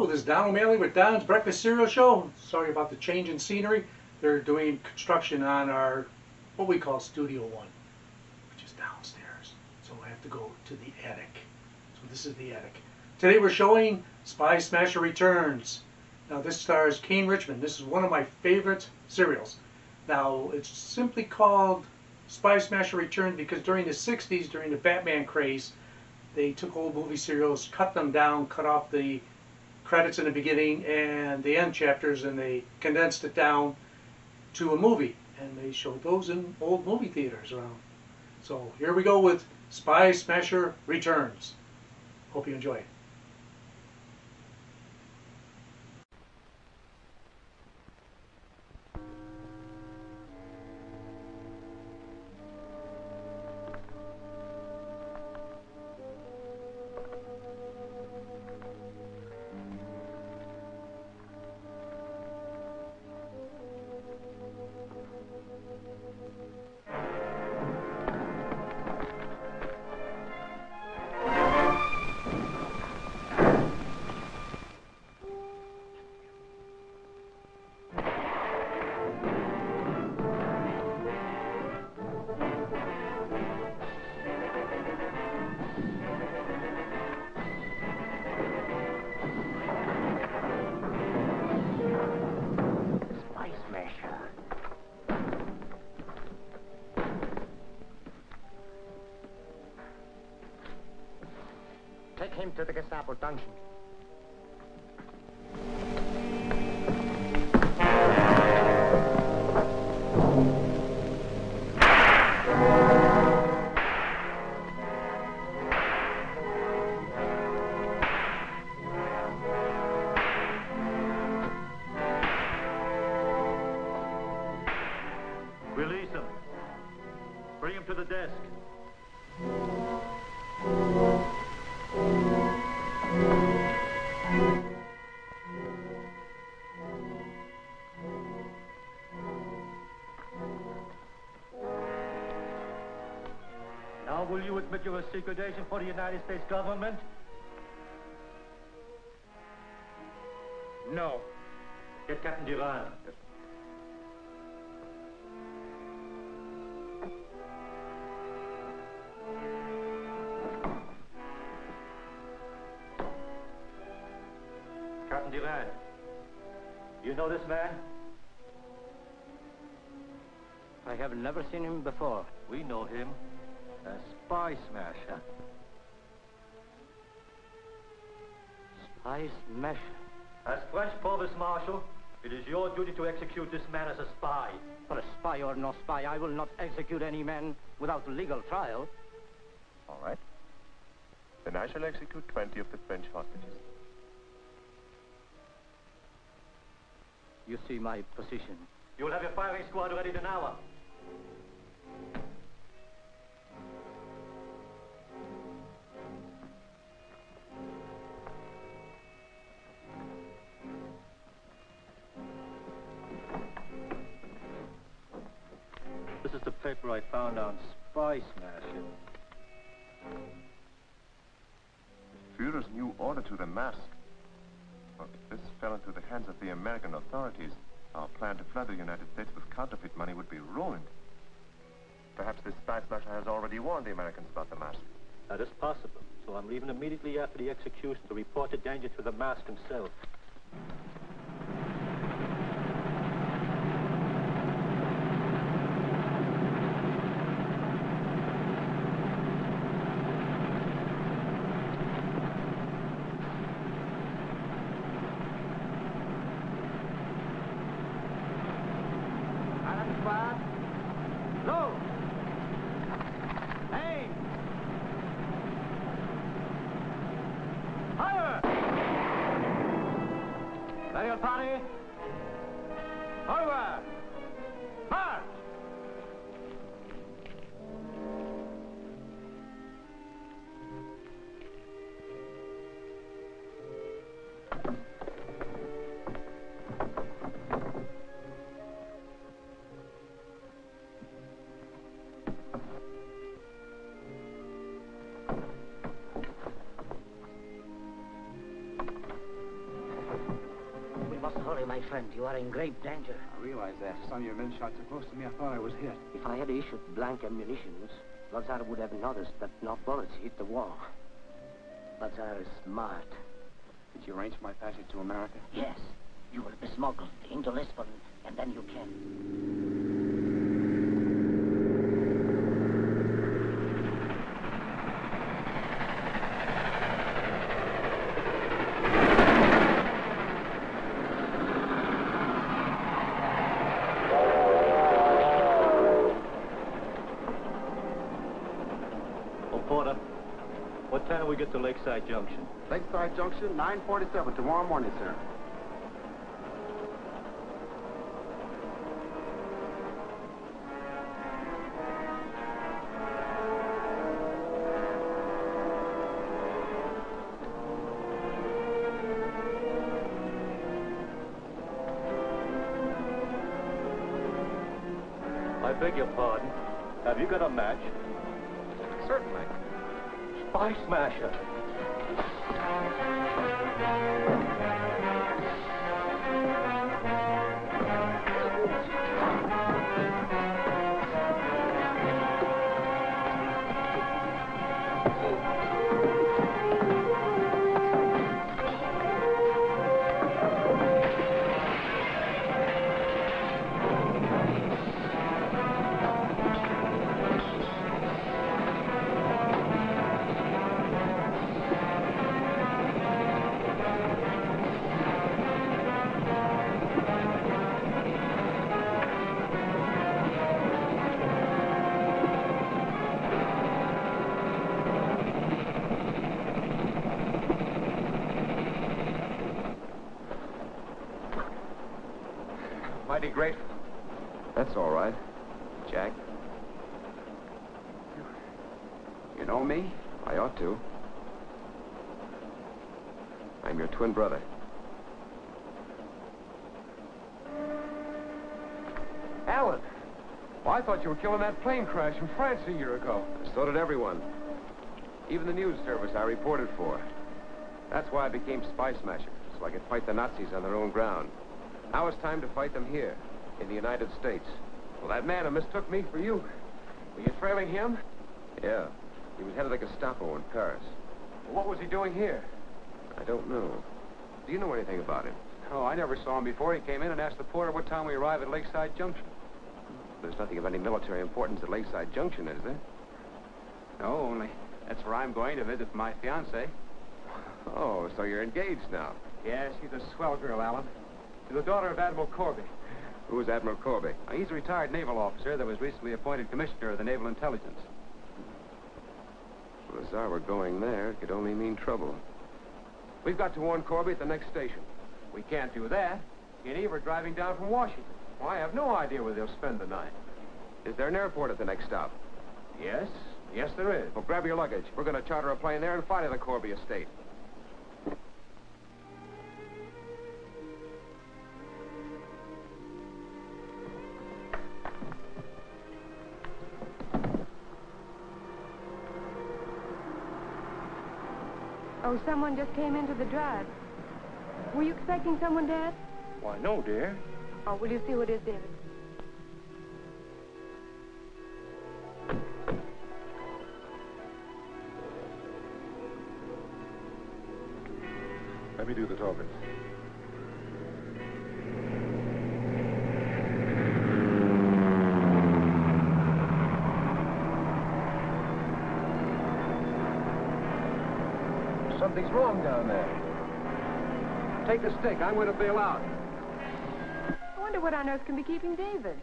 Hello, this is Don O'Malley with Don's Breakfast Cereal Show. Sorry about the change in scenery. They're doing construction on our, what we call Studio 1, which is downstairs. So I have to go to the attic. So this is the attic. Today we're showing Spy Smasher Returns. Now this stars Kane Richmond. This is one of my favorite serials. Now it's simply called Spy Smasher Returns because during the 60s, during the Batman craze, they took old movie serials, cut them down, cut off the credits in the beginning and the end chapters, and they condensed it down to a movie. And they showed those in old movie theaters around. So here we go with Spy Smasher Returns. Hope you enjoy it. Take him to the Gestapo dungeon. Release him. Bring him to the desk. Now will you admit you're a secret agent for the United States government? No. Get Captain Duran. Captain Duran, you know this man? I have never seen him before. We know him as Spy Smasher. Spy Smasher? As French Provost Marshal, it is your duty to execute this man as a spy. For a spy or no spy, I will not execute any man without legal trial. All right. Then I shall execute 20 of the French hostages. You see my position. You'll have your firing squad ready in an hour. This is the paper I found on Spy Smasher. Führer's new order to the mask. Well, if this fell into the hands of the American authorities, our plan to flood the United States with counterfeit money would be ruined. Perhaps this spy smasher has already warned the Americans about the mask. That is possible. So I'm leaving immediately after the execution to report the danger to the mask himself. No! Aim! Fire! Burial party! Over! March! my friend, you are in grave danger. I realize that. Some of your men shot so close to me, I thought I was hit. If I had issued blank ammunitions, Lazar would have noticed that no bullets hit the wall. Lazar is smart. Did you arrange for my passage to America? Yes. You will be smuggled into Lisbon, and then you can. Porter, what time do we get to Lakeside Junction? Lakeside Junction, 9:47 tomorrow morning, sir. I beg your pardon. Have you got a match? Certainly. Spy smasher. Mighty grateful. That's all right. Jack? You know me? I ought to. I'm your twin brother. Alan! Well, I thought you were killing that plane crash in France a year ago. So did everyone. Even the news service I reported for. That's why I became spy smasher, so I could fight the Nazis on their own ground. Now it's time to fight them here, in the United States. Well, that man who mistook me for you. Were you trailing him? Yeah. He was head of the Gestapo in Paris. Well, what was he doing here? I don't know. Do you know anything about him? Oh, I never saw him before. He came in and asked the porter what time we arrive at Lakeside Junction. There's nothing of any military importance at Lakeside Junction, is there? No, only that's where I'm going to visit my fiancée. Oh, so you're engaged now. Yes, she's a swell girl, Alan. She's the daughter of Admiral Corby. Who is Admiral Corby? He's a retired naval officer that was recently appointed commissioner of the Naval Intelligence. Well, as I were going there, it could only mean trouble. We've got to warn Corby at the next station. We can't do that. He and Eve are driving down from Washington. Well, I have no idea where they'll spend the night. Is there an airport at the next stop? Yes, there is. Well, grab your luggage. We're going to charter a plane there and fly to the Corby estate. Oh, someone just came into the drive. Were you expecting someone, Dad? Why, no, dear. Oh, will you see who it is, David? Let me do the talking. Something's wrong down there. Take the stick. I'm going to bail out. I wonder what on earth can be keeping David.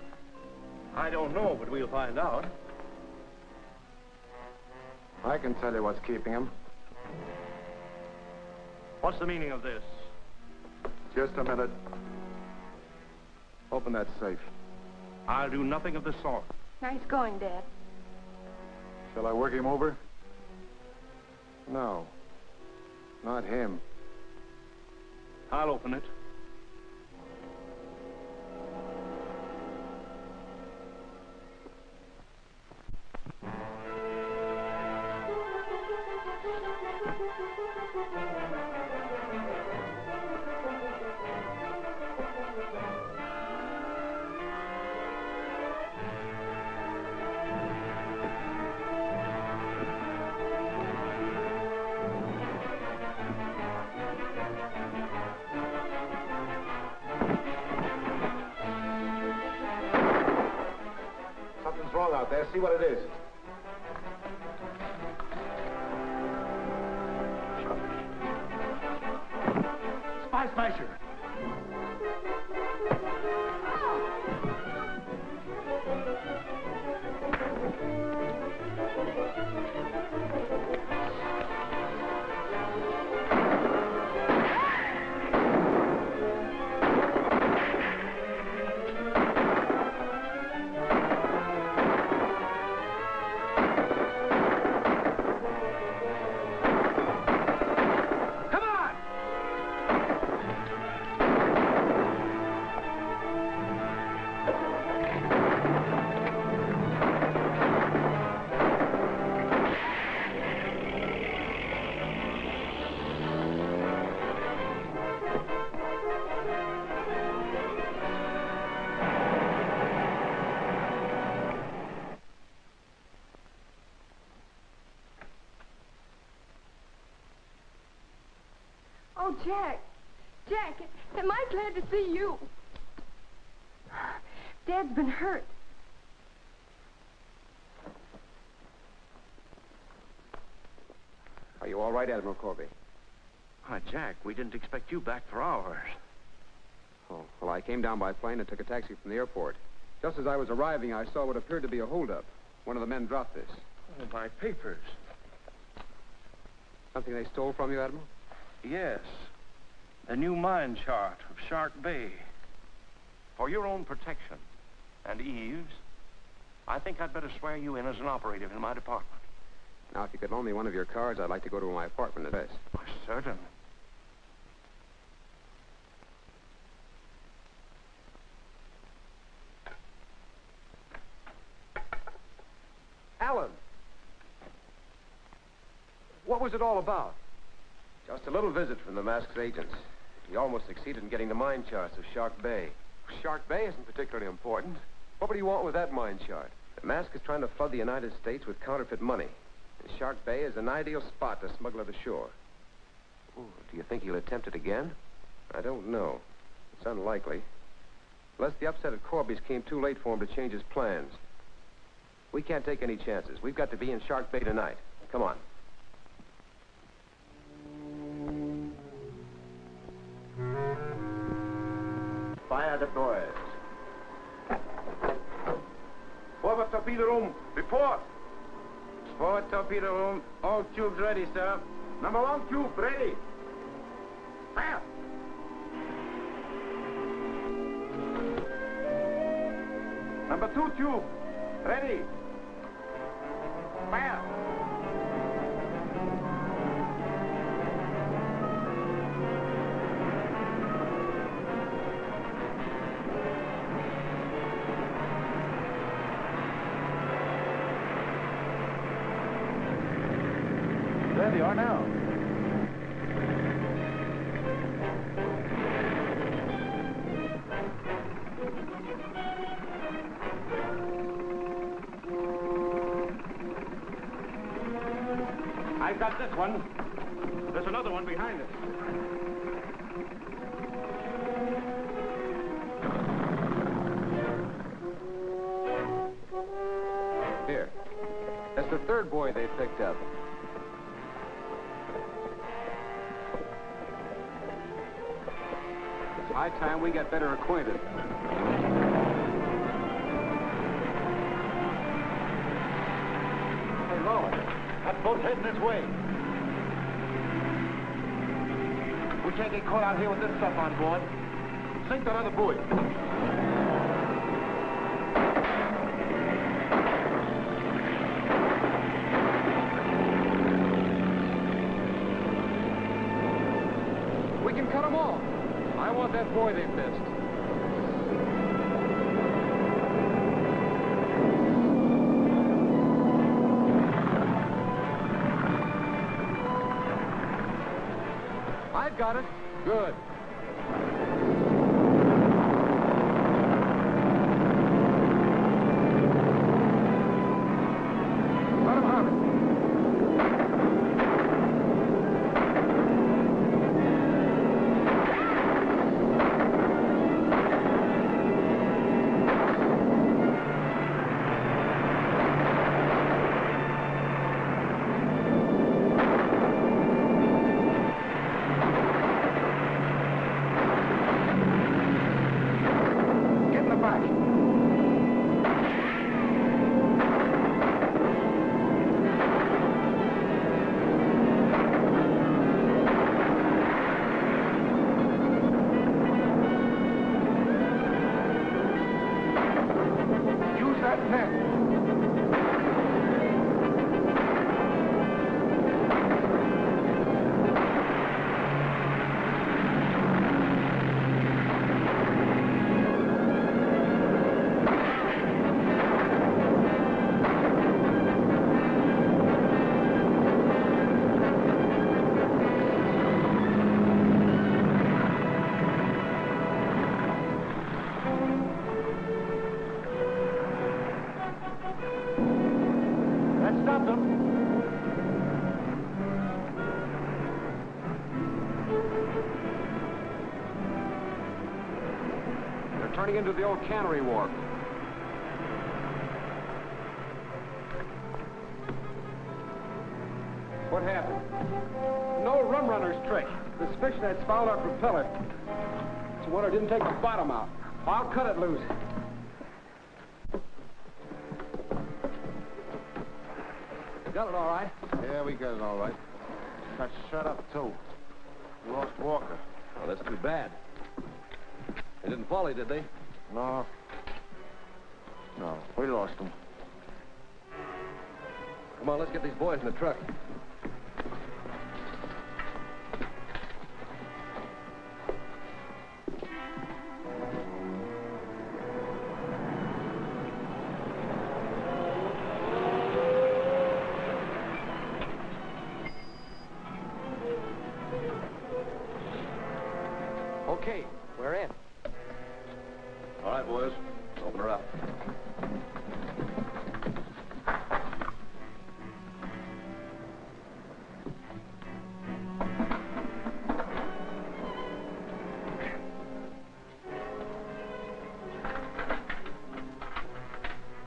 I don't know, but we'll find out. I can tell you what's keeping him. What's the meaning of this? Just a minute. Open that safe. I'll do nothing of the sort. Nice going, Dad. Shall I work him over? No. Not him. I'll open it. Let's see what it is. Spy Smasher. Oh, Jack. Jack, am I glad to see you? Dad's been hurt. Are you all right, Admiral Corby? Why, Jack, we didn't expect you back for hours. Oh, well, I came down by plane and took a taxi from the airport. Just as I was arriving, I saw what appeared to be a holdup. One of the men dropped this. Oh, my papers. Something they stole from you, Admiral? Yes. The new mine chart of Shark Bay. For your own protection and Eve's, I think I'd better swear you in as an operative in my department. Now, if you could loan me one of your cars, I'd like to go to my apartment address. Why, certainly. Alan! What was it all about? Just a little visit from the masked agents. He almost succeeded in getting the mine charts of Shark Bay. Shark Bay isn't particularly important. What would he want with that mine chart? The mask is trying to flood the United States with counterfeit money. And Shark Bay is an ideal spot to smuggle it ashore. Ooh, do you think he'll attempt it again? I don't know. It's unlikely. Unless the upset at Corby's came too late for him to change his plans. We can't take any chances. We've got to be in Shark Bay tonight. Come on. Fire deployed. Forward torpedo room, report. Forward torpedo room, all tubes ready, sir. Number 1 tube, ready. Fire! Number 2 tube, ready. Fire! There they are now. I've got this one. There's another one behind us. Here. That's the third boy they picked up. It's high time we got better acquainted. Hey, Roland, that boat's heading this way. We can't get caught out here with this stuff on board. Sink that other buoy. We can cut them off. I want that boy they missed. I've got it. Good. Let him have it. turning into the old cannery wharf. What happened? An old rum runner's trick. This fishnet's fouled our propeller. It's a wonder it didn't take the bottom out. I'll cut it loose. Got it all right? Yeah, we got it all right. Got shut up, too. We lost Walker. Oh, that's too bad. They didn't follow you, did they? No. No, we lost him. Come on, let's get these boys in the truck. Okay, we're in. All right, boys. Open her up.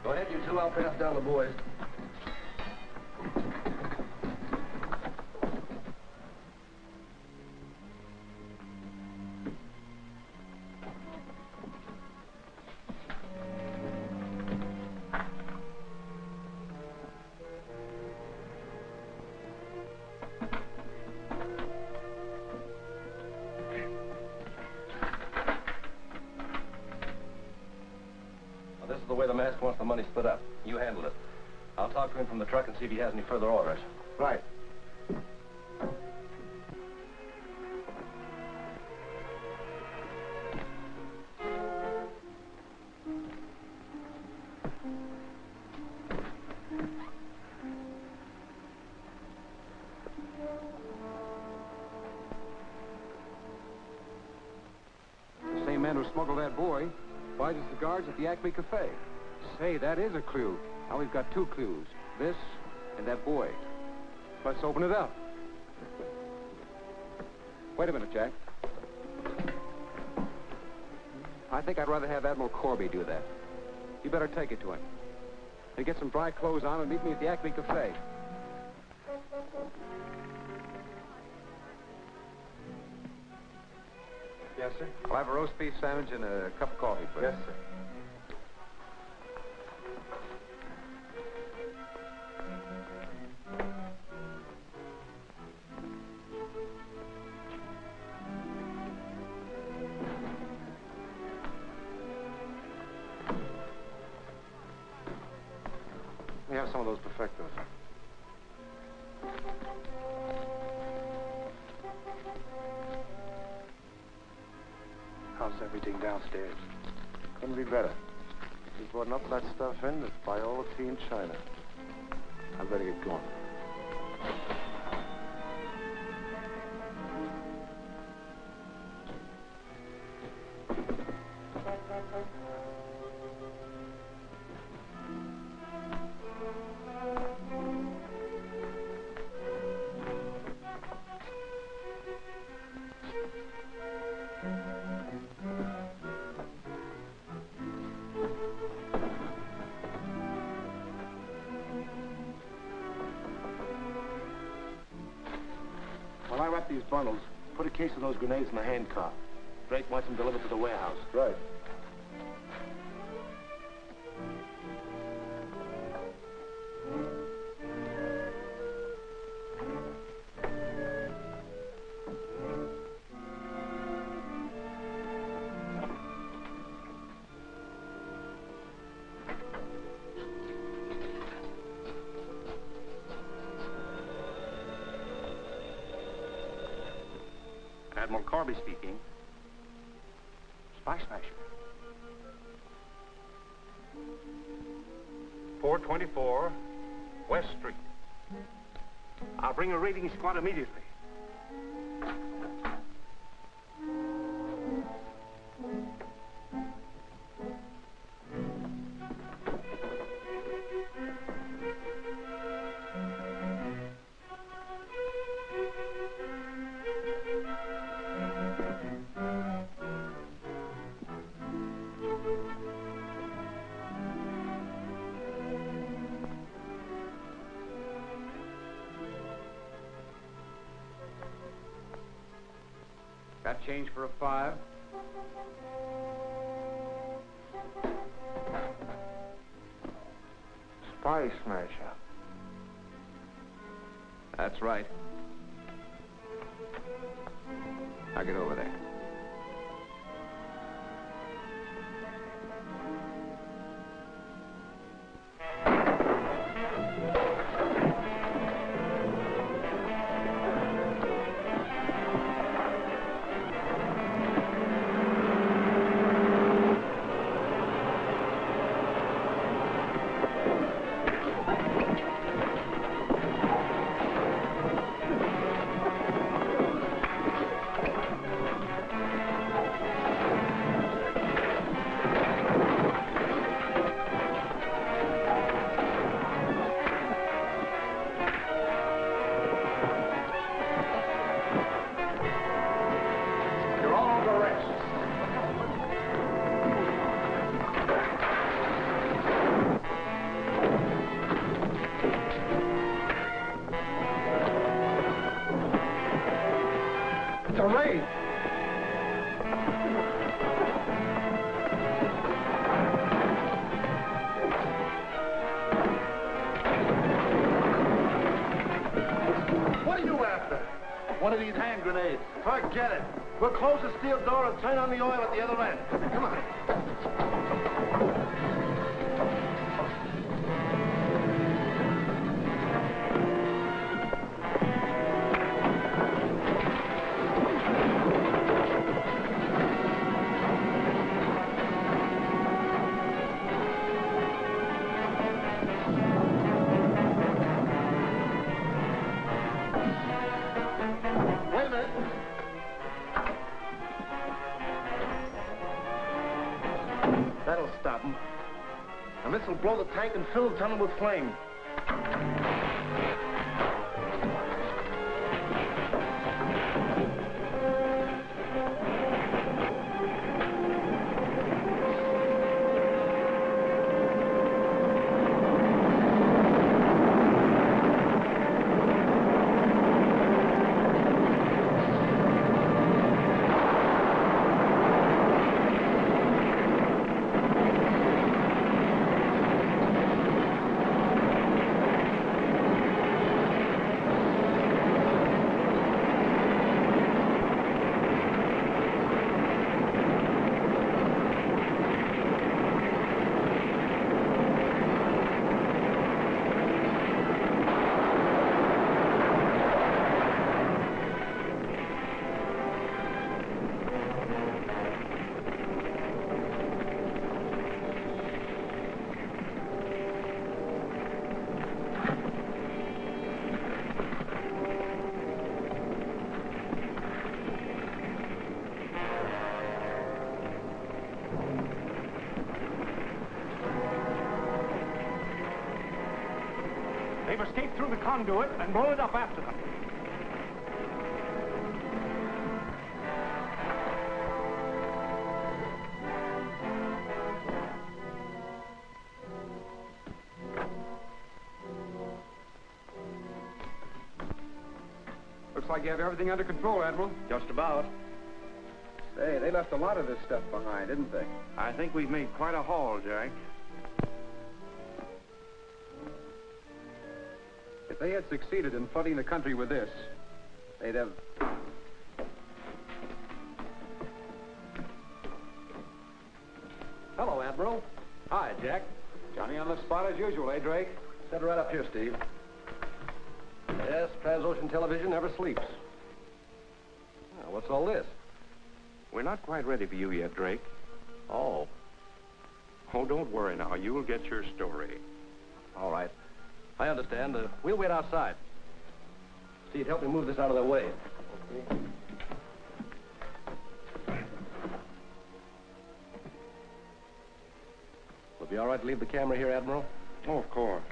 Go ahead, you two. I'll pass down the boys. This is the way the mask wants the money split up. You handle it. I'll talk to him from the truck and see if he has any further orders. Right. The same man who smuggled that boy buys his cigars at the Acme Cafe. Say, that is a clue. Now we've got two clues. This and that boy. Let's open it up. Wait a minute, Jack. I think I'd rather have Admiral Corby do that. You better take it to him. Then get some dry clothes on and meet me at the Acme Cafe. Yes, sir. I'll have a roast beef sandwich and a cup of coffee, please. Yes, sir. We have some of those perfectos. How's everything downstairs? Couldn't be better. We brought enough of that stuff in to buy all the tea in China. I better get going. While I wrap these bundles, put a case of those grenades in the handcar. Drake wants them delivered to the warehouse. Right. Admiral Corby speaking. Spy Smasher. 424 West Street. I'll bring a raiding squad immediately. change for a 5? Spy smasher. That's right. Now get over there. One of these hand grenades. Forget it. We'll close the steel door and turn on the oil at the other end. Come on. Wait a minute. That'll stop him. And this will blow the tank and fill the tunnel with flame. They've escaped through the conduit and blown it up after them. Looks like you have everything under control, Admiral. Just about. Say, they left a lot of this stuff behind, didn't they? I think we've made quite a haul, Jack. If they had succeeded in flooding the country with this, they'd have... Hello, Admiral. Hi, Jack. Johnny on the spot as usual, eh, Drake? Set right up here, Steve. Yes, Transocean Television never sleeps. Now, what's all this? We're not quite ready for you yet, Drake. Oh, Oh, don't worry now. You'll get your story. all right. I understand. We'll wait outside. Steve, help me move this out of their way. Okay. Will it be all right to leave the camera here, Admiral? Oh, of course.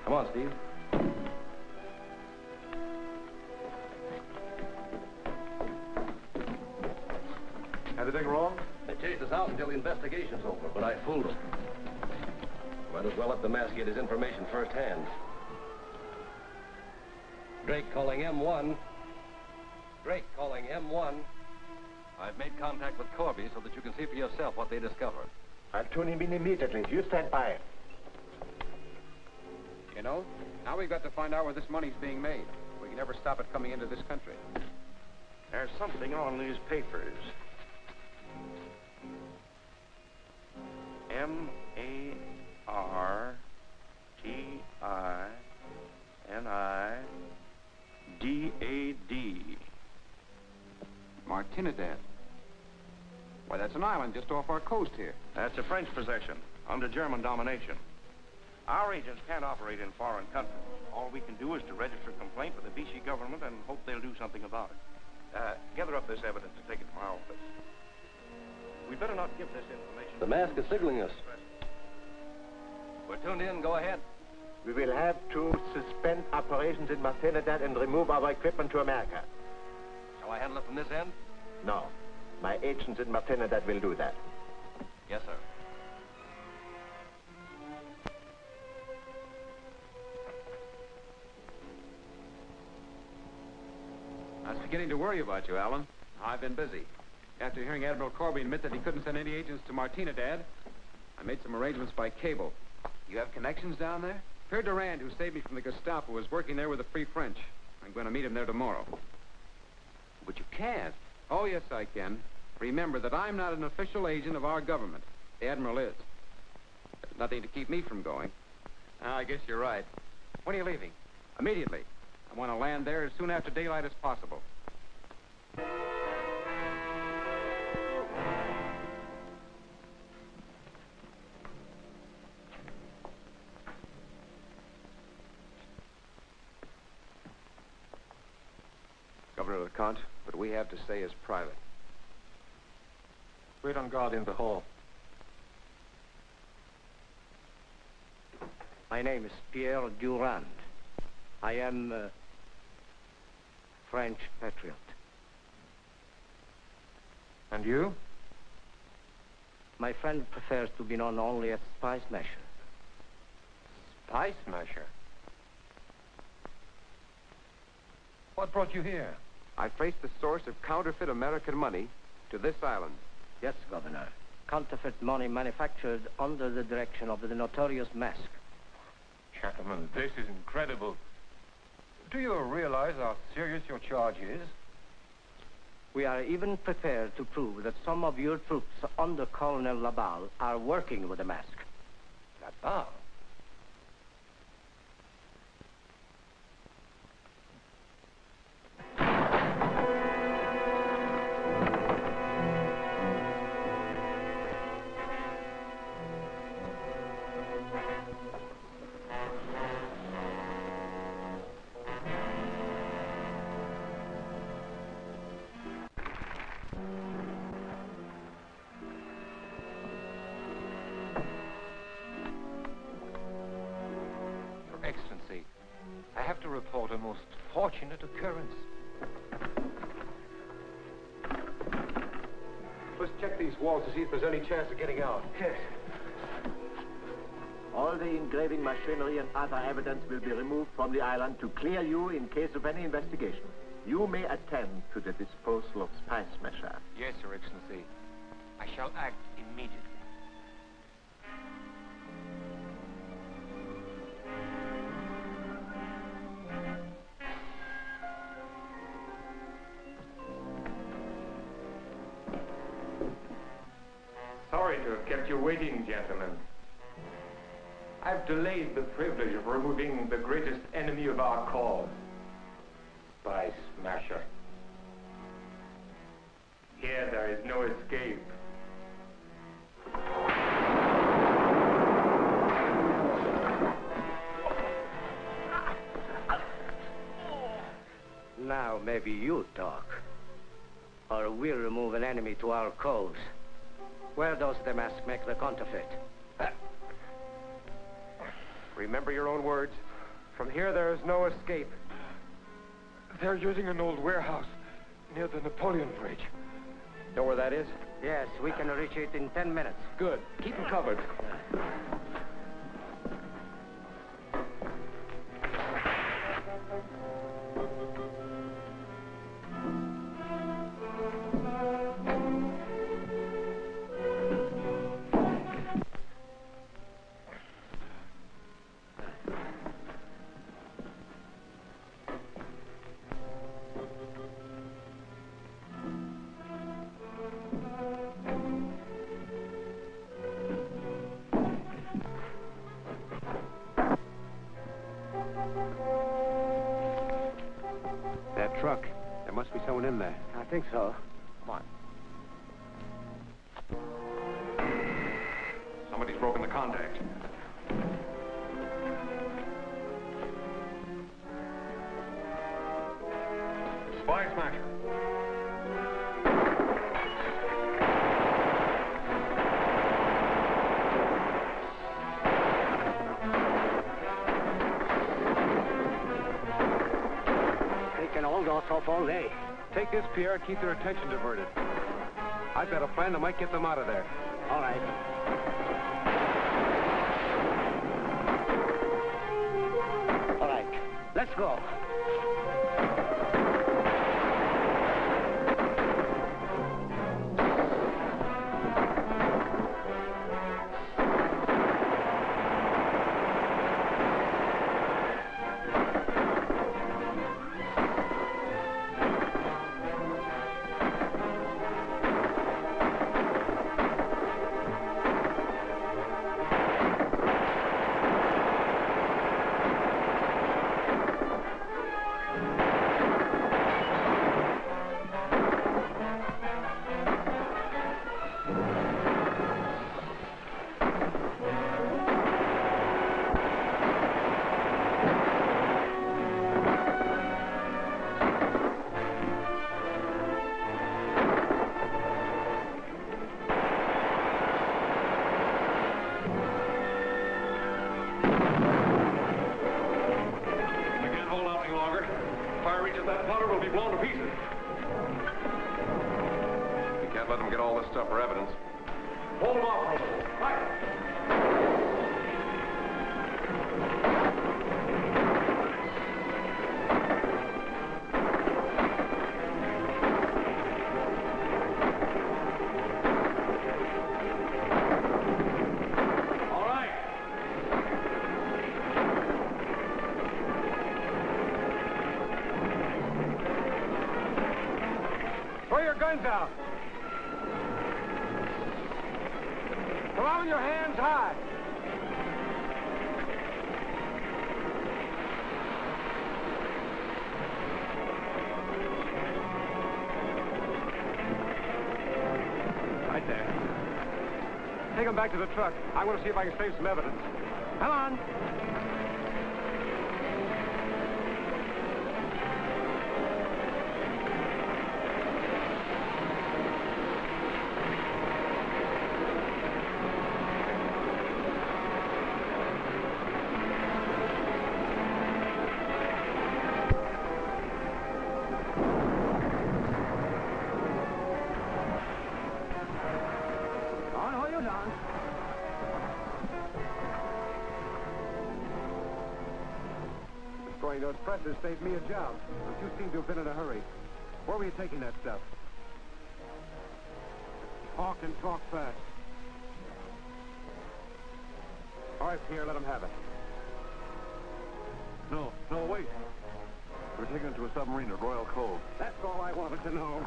Come on, Steve. Anything wrong? They chased us out until the investigation's over, but I fooled them. Might as well let the mask get his information firsthand. Drake calling M1. Drake calling M1. I've made contact with Corby so that you can see for yourself what they discovered. I'll tune him in immediately. You stand by. You know, now we've got to find out where this money's being made. We can never stop it coming into this country. There's something on these papers. M-A-R-T-I-N-I-D-A-D. Martinidad. Why, that's an island just off our coast here. That's a French possession, under German domination. Our agents can't operate in foreign countries. All we can do is to register a complaint with the Vichy government and hope they'll do something about it. Gather up this evidence and take it to my office. We'd better not give this information... The mask is signaling us. We're tuned in. Go ahead. We will have to suspend operations in Martinidad and remove our equipment to America. Shall I handle it from this end? No. My agents in Martinidad will do that. Yes, sir. I was beginning to worry about you, Alan. I've been busy. After hearing Admiral Corby admit that he couldn't send any agents to Martinidad, I made some arrangements by cable. You have connections down there? Pierre Durand, who saved me from the Gestapo, is working there with the Free French. I'm going to meet him there tomorrow. But you can't. Oh, yes, I can. Remember that I'm not an official agent of our government. The Admiral is. There's nothing to keep me from going. I guess you're right. When are you leaving? Immediately. I want to land there as soon after daylight as possible. Governor LeConte, what we have to say is private. Wait on guard in the hall. My name is Pierre Durand. I am a French patriot. And you? My friend prefers to be known only as Spy Smasher. Spy Smasher? What brought you here? I traced the source of counterfeit American money to this island. Yes, Governor. Counterfeit money manufactured under the direction of the notorious Mask. Gentlemen, this is incredible. Do you realize how serious your charge is? We are even prepared to prove that some of your troops under Colonel Laballe are working with the Mask. Laballe? Excellency, I have to report a most fortunate occurrence. Let's check these walls to see if there's any chance of getting out. Yes. All the engraving machinery and other evidence will be removed from the island to clear you in case of any investigation. You may attend to the disposal of Spy Smasher. Yes, Your Excellency. I shall act immediately. Sorry to have kept you waiting, gentlemen. I've delayed the privilege of removing the greatest enemy of our cause, Spy Smasher. Here there is no escape. Now maybe you talk. Or we'll remove an enemy to our cause. Where does the Mask make the counterfeit? Remember your own words. From here, there is no escape. They're using an old warehouse near the Napoleon Bridge. Know where that is? Yes, we can reach it in 10 minutes. Good. Keep them covered. That truck. There must be someone in there. I think so. Come on. Somebody's broken the contact. Spy smasher. They can hold us off all day. Take this, Pierre, keep their attention diverted. I've got a plan that might get them out of there. All right. All right. Let's go. Throw your guns out. Come on with your hands high. Right there. Take them back to the truck. I want to see if I can save some evidence. Come on. Destroying those presses saved me a job, but you seem to have been in a hurry. Where were you taking that stuff? Talk and talk fast. All right, Pierre, let them have it. No, wait. We're taking it to a submarine at Royal Cove. That's all I wanted to know.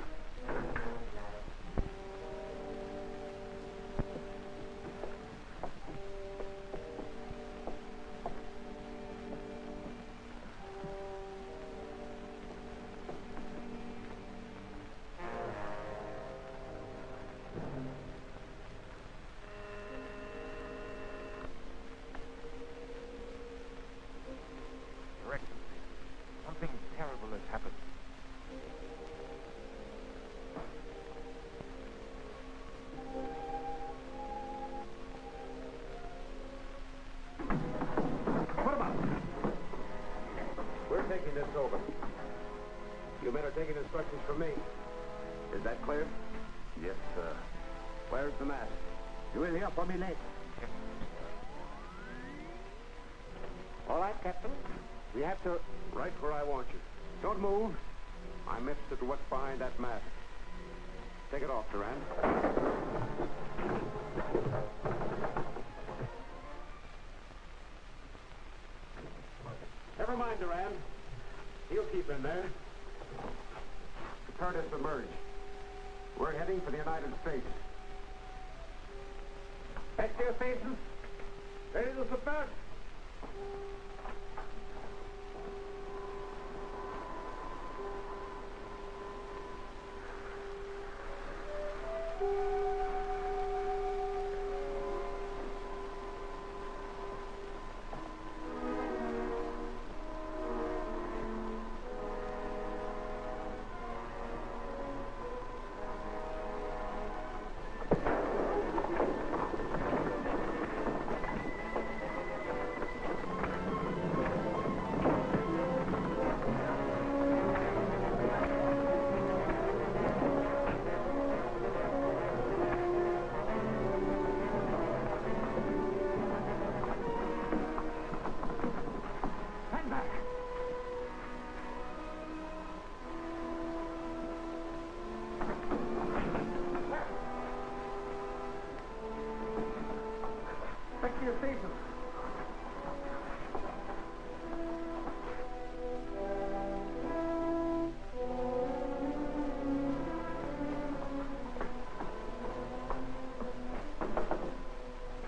Something terrible has happened. What about it? We're taking this over. You men are taking instructions from me. Is that clear? Yes, sir. Where's the mask? You will hear from me later. All right, Captain. We have to... Right where I want you. Don't move. I'm interested in what's behind that mask. Take it off, Durand. Never mind, Durand. He'll keep in there. Prepare to submerge. We're heading for the United States. Back to your stations. Ready to submerge. Back to your station.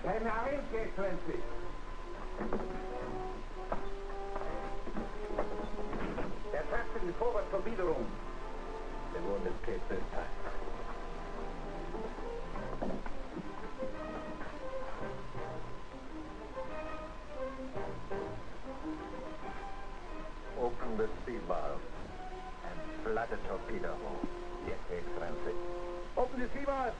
Hey, Mary, gate 20. Der trapped in the forward torpedo room. They won't escape this time. Open the sea valve and flood the torpedo hole. Yes, Excellency. Open the sea valve.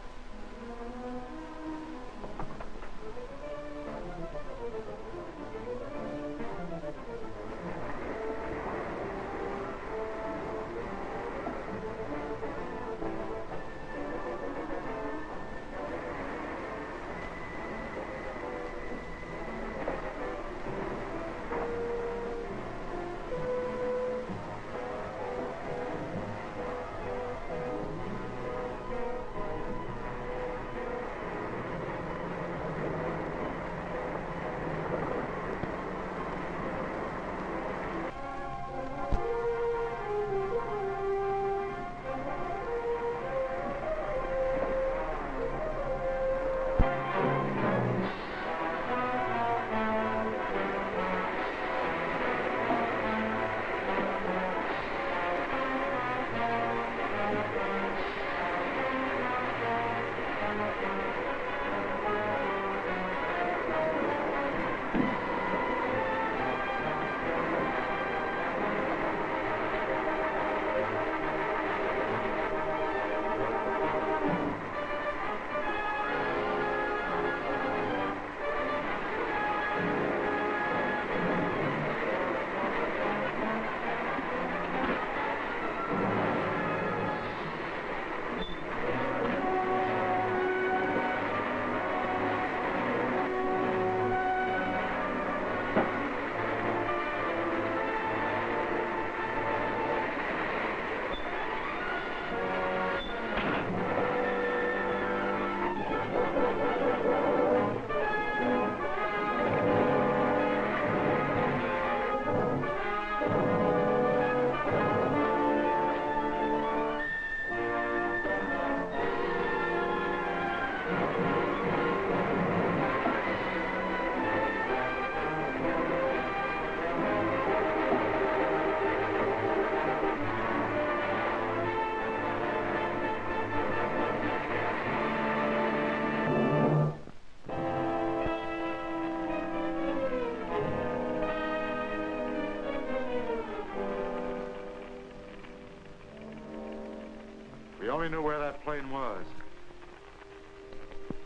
We only knew where that plane was.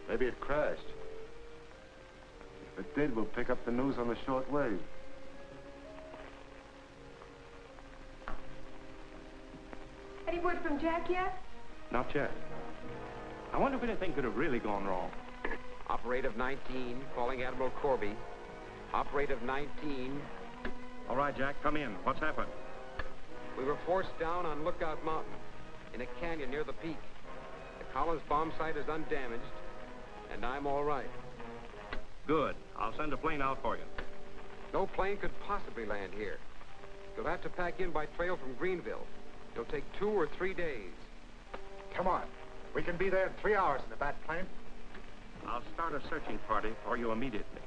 Maybe it crashed. If it did, we'll pick up the news on the short wave. Any word from Jack yet? Not yet. I wonder if anything could have really gone wrong. Operative 19, calling Admiral Corby. Operative 19. All right, Jack, come in. What's happened? We were forced down on Lookout Mountain, in a canyon near the peak. The Collins bomb site is undamaged, and I'm all right. Good. I'll send a plane out for you. No plane could possibly land here. You'll have to pack in by trail from Greenville. It'll take 2 or 3 days. Come on. We can be there in 3 hours in the bat plane. I'll start a searching party for you immediately.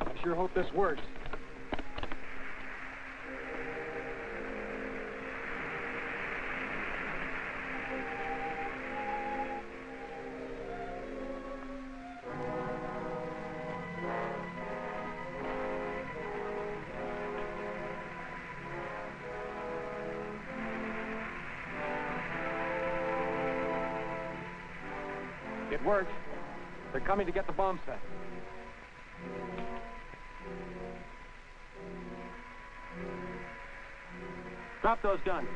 I sure hope this works. It worked. They're coming to get the bomb set. Drop those guns.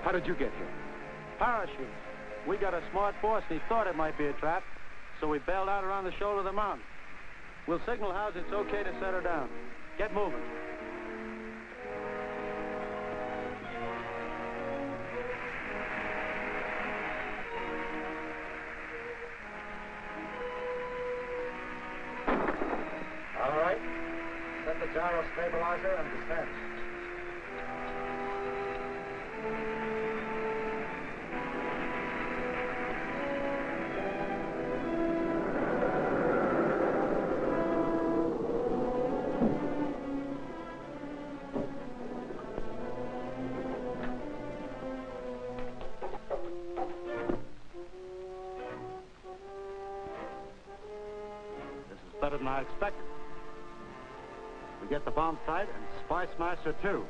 How did you get here? Parachute. We got a smart boss and he thought it might be a trap, so we bailed out around the shoulder of the mountain. We'll signal House it's okay to set her down. Get moving. All right. Set the gyro stabilizer and descend. Better than I expected. We get the bomb sight and Spy Smasher too.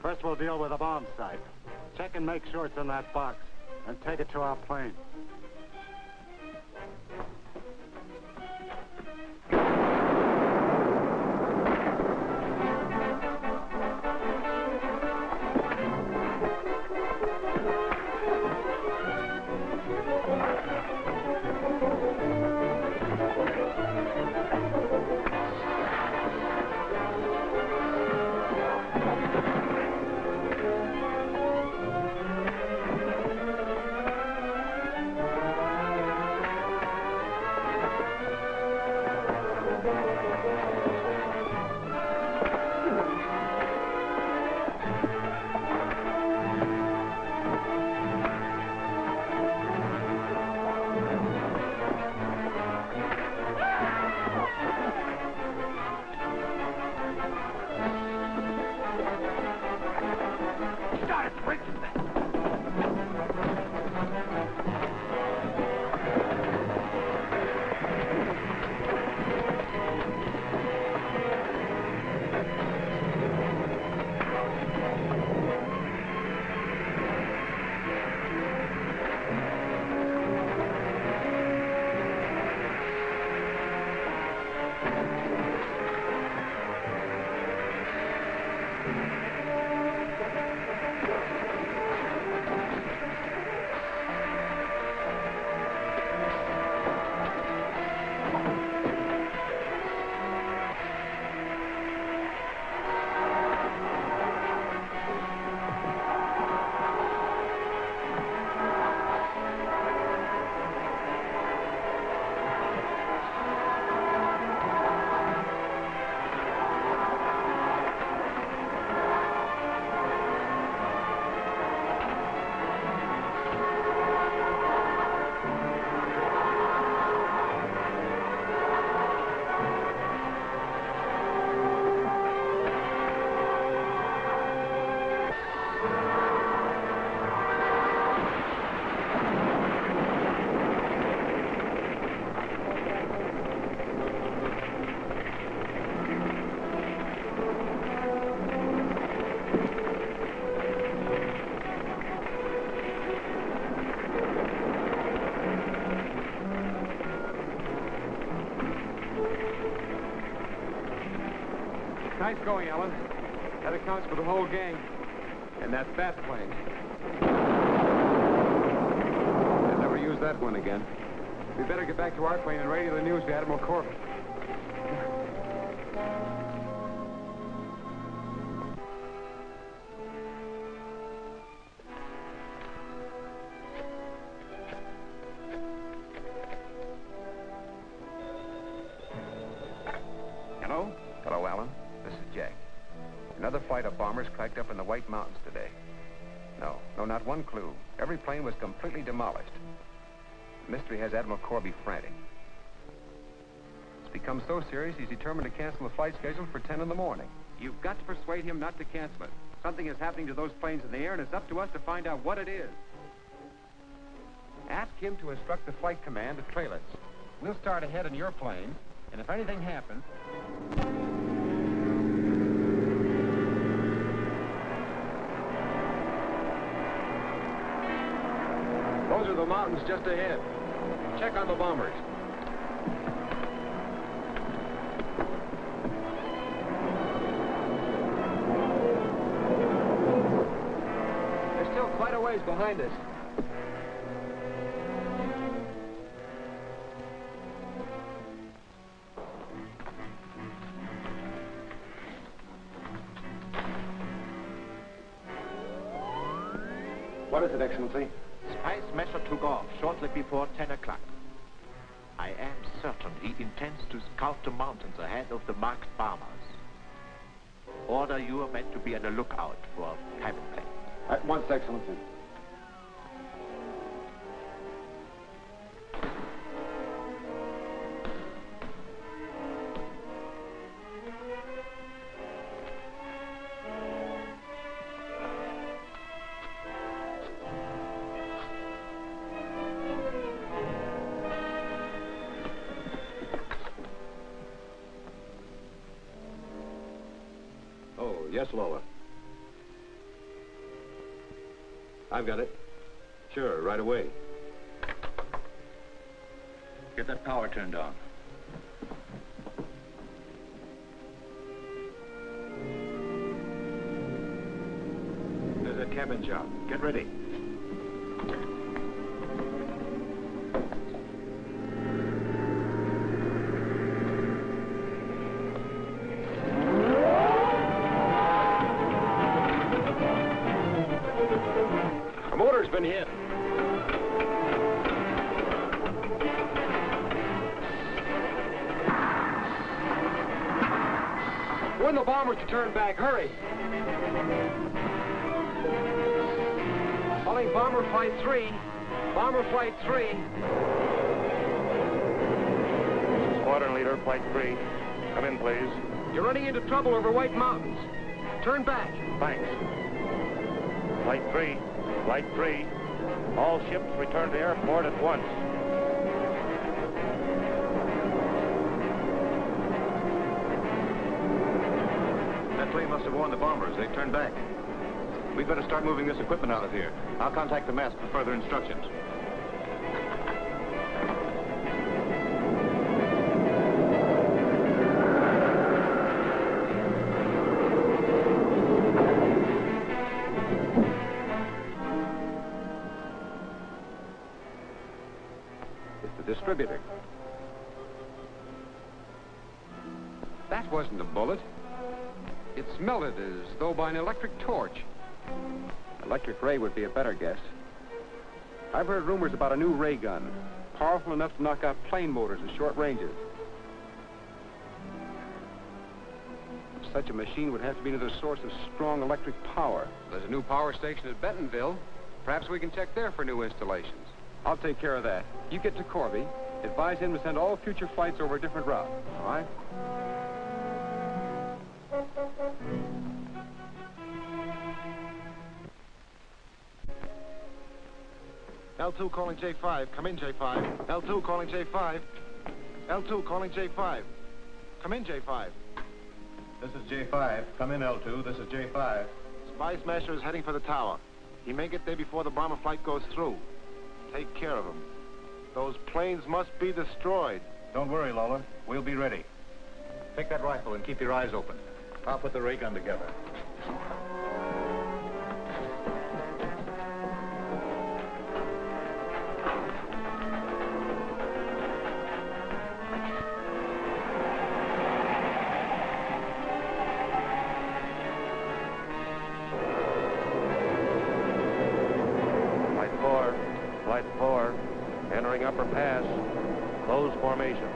First we'll deal with the bomb sight. Check and make sure it's in that box, and take it to our plane. Nice going, Ellen. That accounts for the whole gang. And that fat plane. I'll never use that one again. We better get back to our plane and radio the news to Admiral Corbett. Hello? Hello, Alan. This is Jack. Another flight of bombers cracked up in the White Mountains today. No, not one clue. Every plane was completely demolished. The mystery has Admiral Corby frantic. It's become so serious, he's determined to cancel the flight schedule for 10 in the morning. You've got to persuade him not to cancel it. Something is happening to those planes in the air, and it's up to us to find out what it is. Ask him to instruct the flight command to trail us. We'll start ahead in your plane, and if anything happens... Those are the mountains just ahead. Check on the bombers. They're still quite a ways behind us. What is it, Excellency? Spy Smasher took off shortly before 10 o'clock. I am certain he intends to scout the mountains ahead of the marked bombers. Order you are meant to be on the lookout for cabin plane. At once, Excellency. Yes, Lola. I've got it. Sure, right away. Get that power turned on. There's a cabin job. Get ready. Been hit. Warn the bombers to turn back. Hurry. Calling Bomber Flight 3. Bomber Flight 3. Squadron leader, Flight 3. Come in, please. You're running into trouble over White Mountains. Turn back. Thanks. Flight 3. Flight 3. All ships return to airport at once. That plane must have warned the bombers. They've turned back. We'd better start moving this equipment out of here. I'll contact the mast for further instructions. Distributor. That wasn't a bullet. It melted as though by an electric torch. Electric ray would be a better guess. I've heard rumors about a new ray gun, powerful enough to knock out plane motors at short ranges. Such a machine would have to be another source of strong electric power. There's a new power station at Bentonville. Perhaps we can check there for new installations. I'll take care of that. You get to Corby. Advise him to send all future flights over a different route. All right? L2 calling J5. Come in, J5. L2 calling J5. L2 calling J5. Come in, J5. This is J5. Come in, L2. This is J5. Spy Smasher is heading for the tower. He may get there before the bomber flight goes through. Take care of him. Those planes must be destroyed. Don't worry, Lola. We'll be ready. Take that rifle and keep your eyes open. I'll put the ray gun together. Flight 4, entering upper pass. Close formation.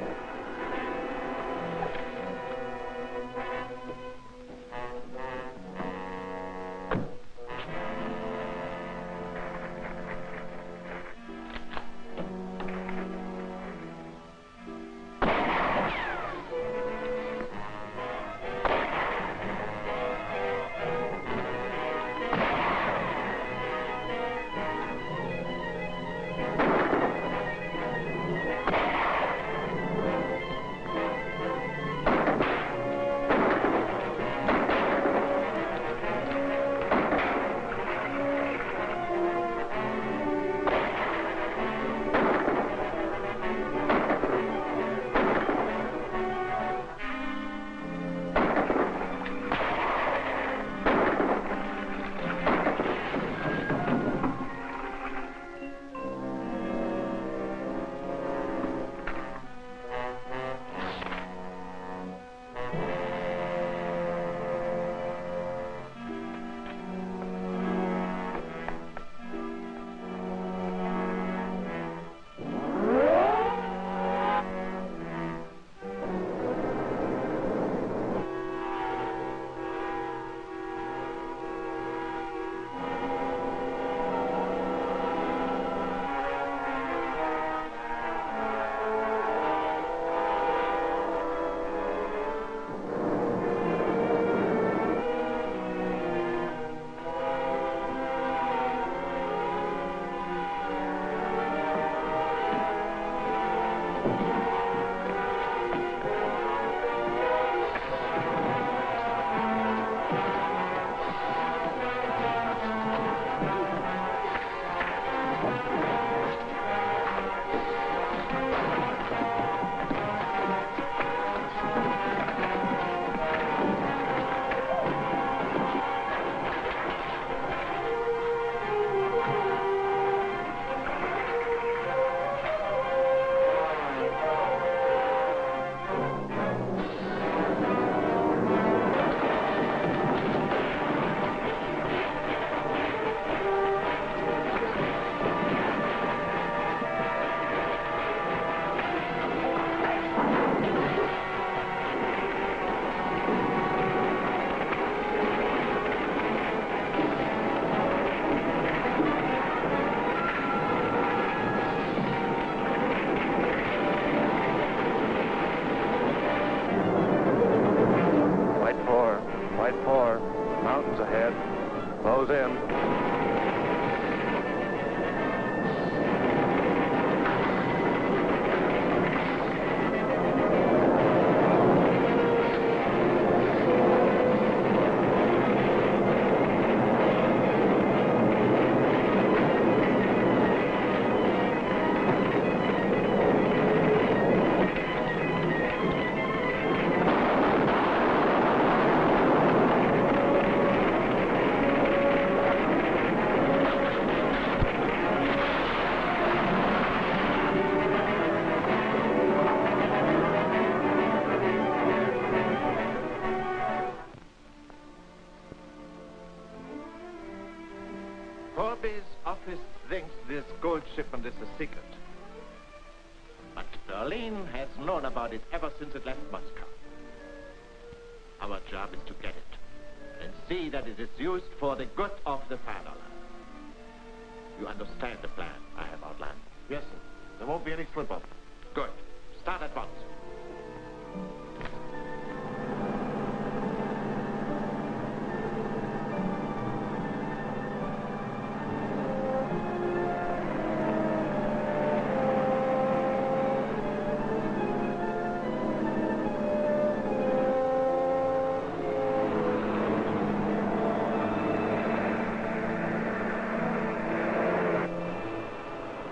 Close in. Corby's office thinks this gold shipment is a secret. But Berlin has known about it ever since it left Moscow. Our job is to get it and see that it is used for the good of the fatherland. You understand the plan I have outlined? Yes, sir. There won't be any slip-up. Good. Start at once.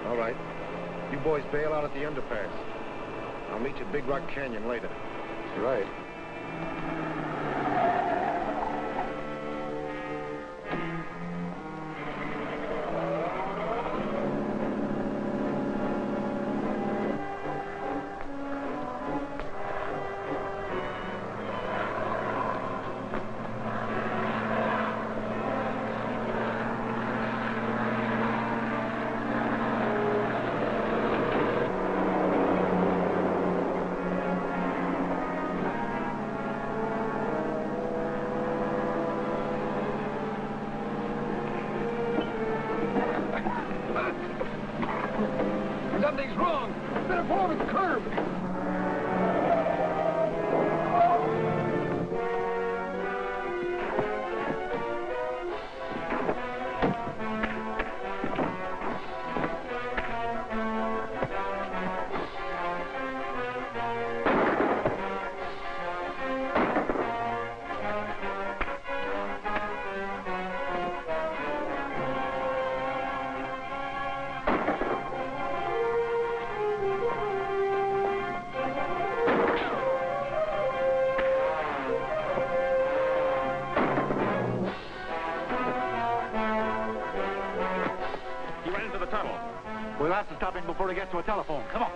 All right. You boys bail out at the underpass. I'll meet you at Big Rock Canyon later. Right. Something's wrong. Better pull over the curb. We'll have to stop him before he gets to a telephone. Come on.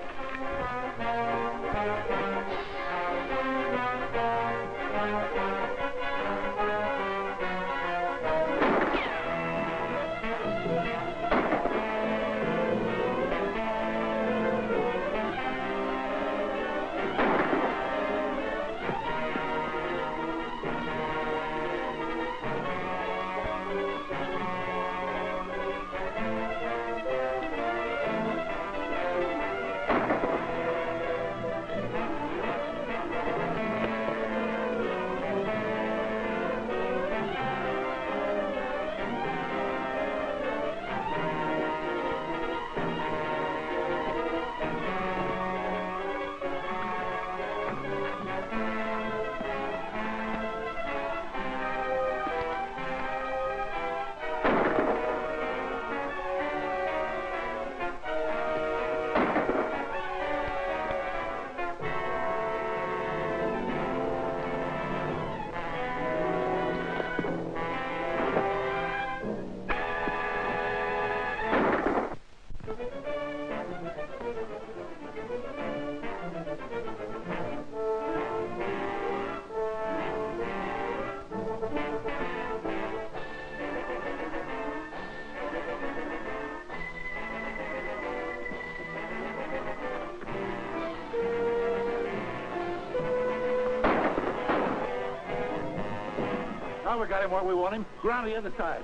Well, we got him where we want him. Go around the other side.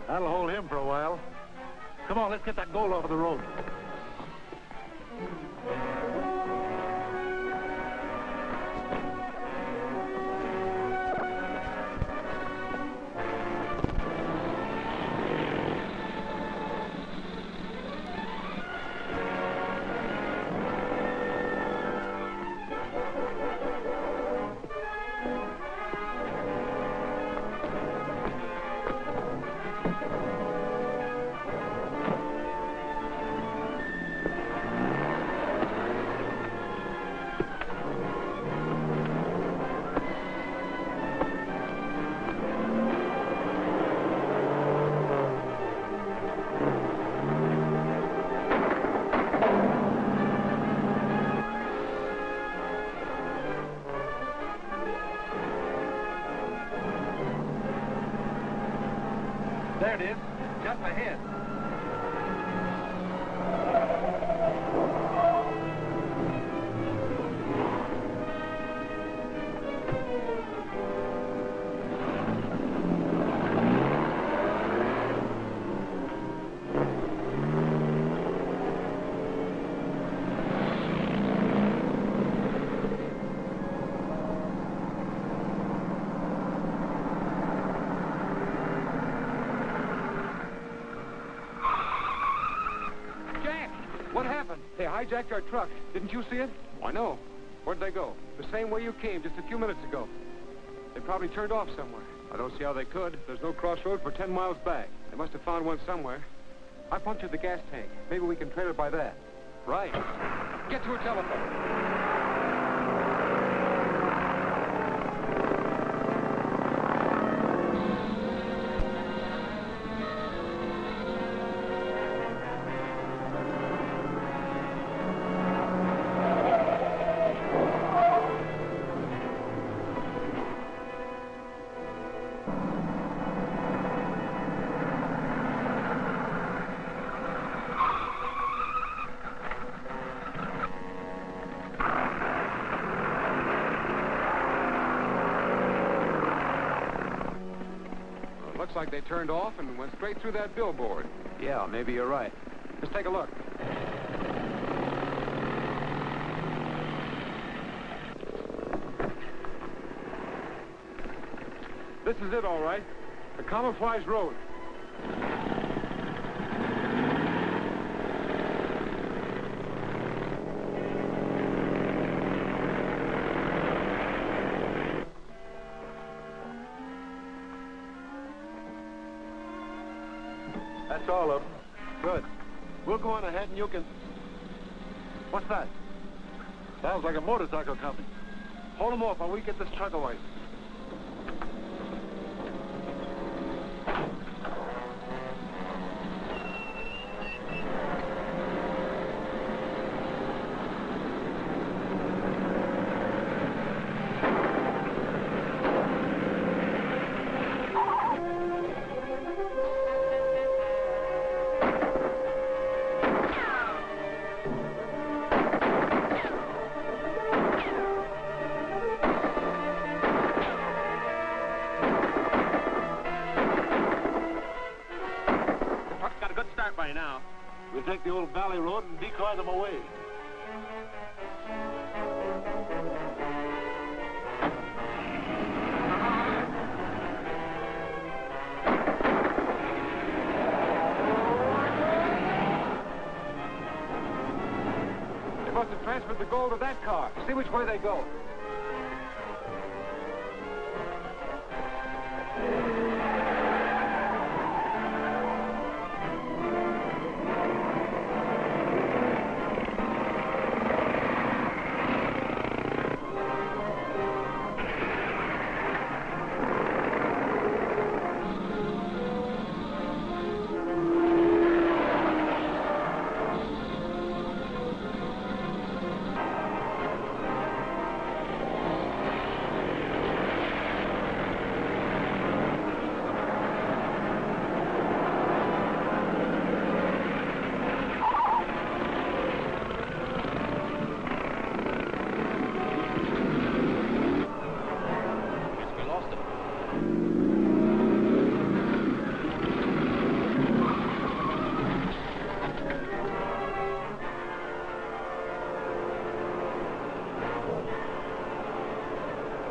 That'll hold him for a while. Come on, let's get that gold off of the road. There it is, just ahead. What happened? They hijacked our truck. Didn't you see it? Why, no. Where'd they go? The same way you came just a few minutes ago. They probably turned off somewhere. I don't see how they could. There's no crossroad for 10 miles back. They must have found one somewhere. I punctured the gas tank. Maybe we can trail it by that. Right. Get to a telephone. Looks like they turned off and went straight through that billboard. Yeah, maybe you're right. Let's take a look. This is it, all right. The camouflage road. That's all of them. Good. We'll go on ahead and you can... What's that? Sounds like a motorcycle coming. Hold them off while we get this truck away. Now. We'll take the old valley road and decoy them away. the gold of that car. See which way they go.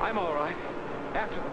I'm all right. After them.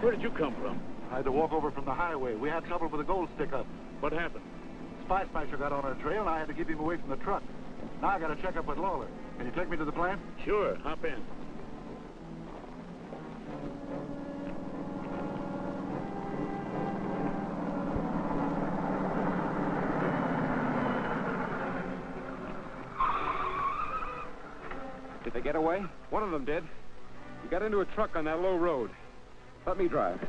Where did you come from? I had to walk over from the highway. We had trouble with the gold stick-up. What happened? Spy Smasher got on our trail, and I had to keep him away from the truck. Now I got to check up with Lawler. Can you take me to the plant? Sure. Hop in. Did they get away? One of them did. He got into a truck on that low road. Let me drive.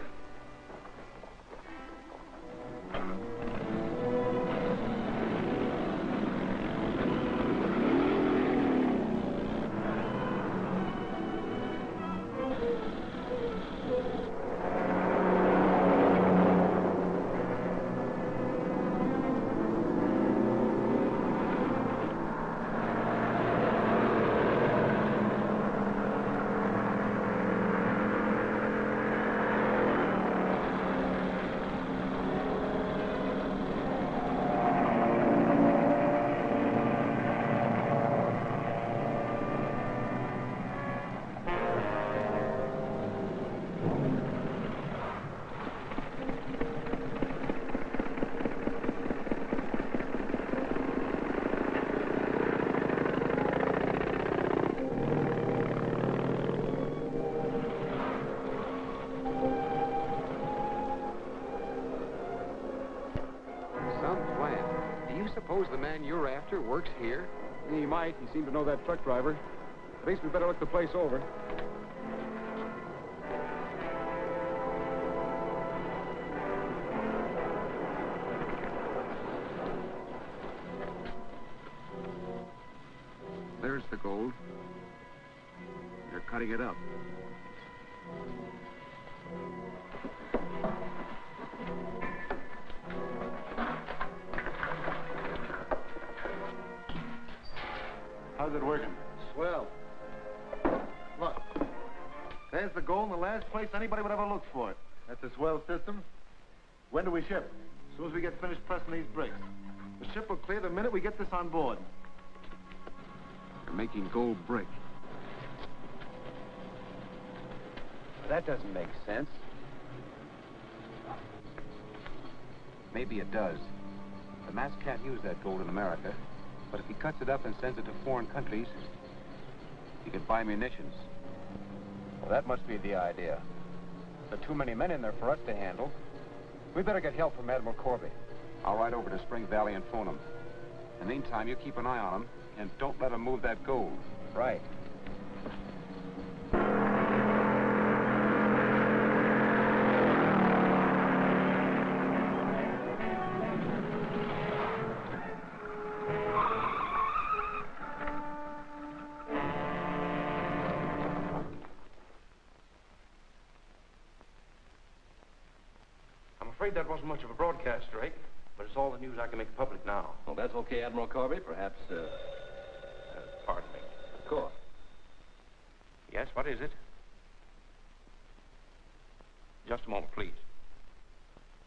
Suppose the man you're after works here? He might. He seemed to know that truck driver. At least we better look the place over. There's the gold. They're cutting it up. How's it working? Swell. Look, there's the gold in the last place anybody would ever look for it. That's a swell system. When do we ship? As soon as we get finished pressing these bricks. The ship will clear the minute we get this on board. They're making gold brick. That doesn't make sense. Maybe it does. The mask can't use that gold in America. But if he cuts it up and sends it to foreign countries, he could buy munitions. Well, that must be the idea. There are too many men in there for us to handle. We better get help from Admiral Corby. I'll ride over to Spring Valley and phone him. In the meantime, you keep an eye on him, and don't let him move that gold. Right. afraid that wasn't much of a broadcast, Drake. But it's all the news I can make public now. Well, that's okay, Admiral Corby. Perhaps, Pardon me. Of course. Yes, what is it? Just a moment, please.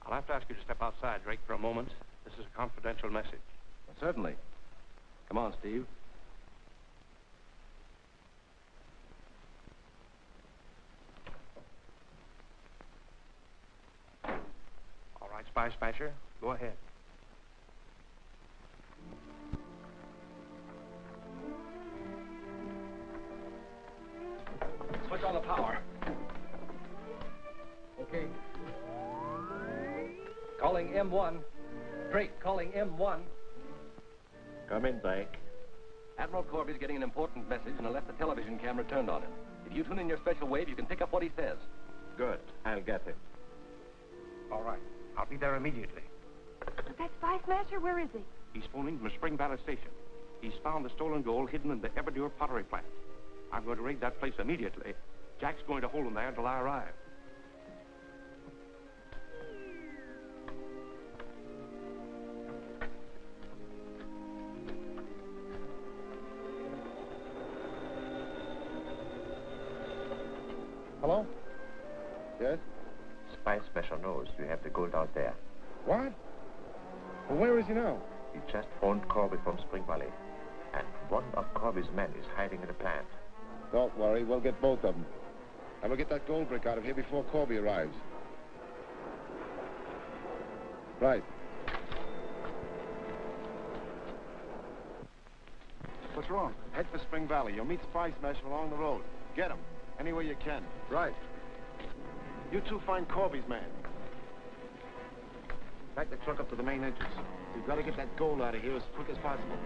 I'll have to ask you to step outside, Drake, for a moment. This is a confidential message. Well, certainly. Come on, Steve. All right, Spy Smasher, go ahead. Switch on the power. Okay. Calling M1. Drake, calling M1. Come in, Blake. Admiral Corby's getting an important message, and I left the television camera turned on him. If you tune in your special wave, you can pick up what he says. Good. I'll get it. All right. I'll be there immediately. That Spy Smasher, where is he? He's phoning from the Spring Valley Station. He's found the stolen gold hidden in the Everdure pottery plant. I'm going to raid that place immediately. Jack's going to hold him there until I arrive. Hello? Yes? Spy Smasher knows you have the gold out there. What? Well, where is he now? He just phoned Corby from Spring Valley. And one of Corby's men is hiding in the plant. Don't worry, we'll get both of them. And we'll get that gold brick out of here before Corby arrives. Right. What's wrong? Head for Spring Valley. You'll meet Spy Smasher along the road. Get him. Any way you can. Right. You two find Corby's man. Back the truck up to the main entrance. We've got to get that gold out of here as quick as possible.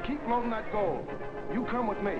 Keep loading that gold. You come with me.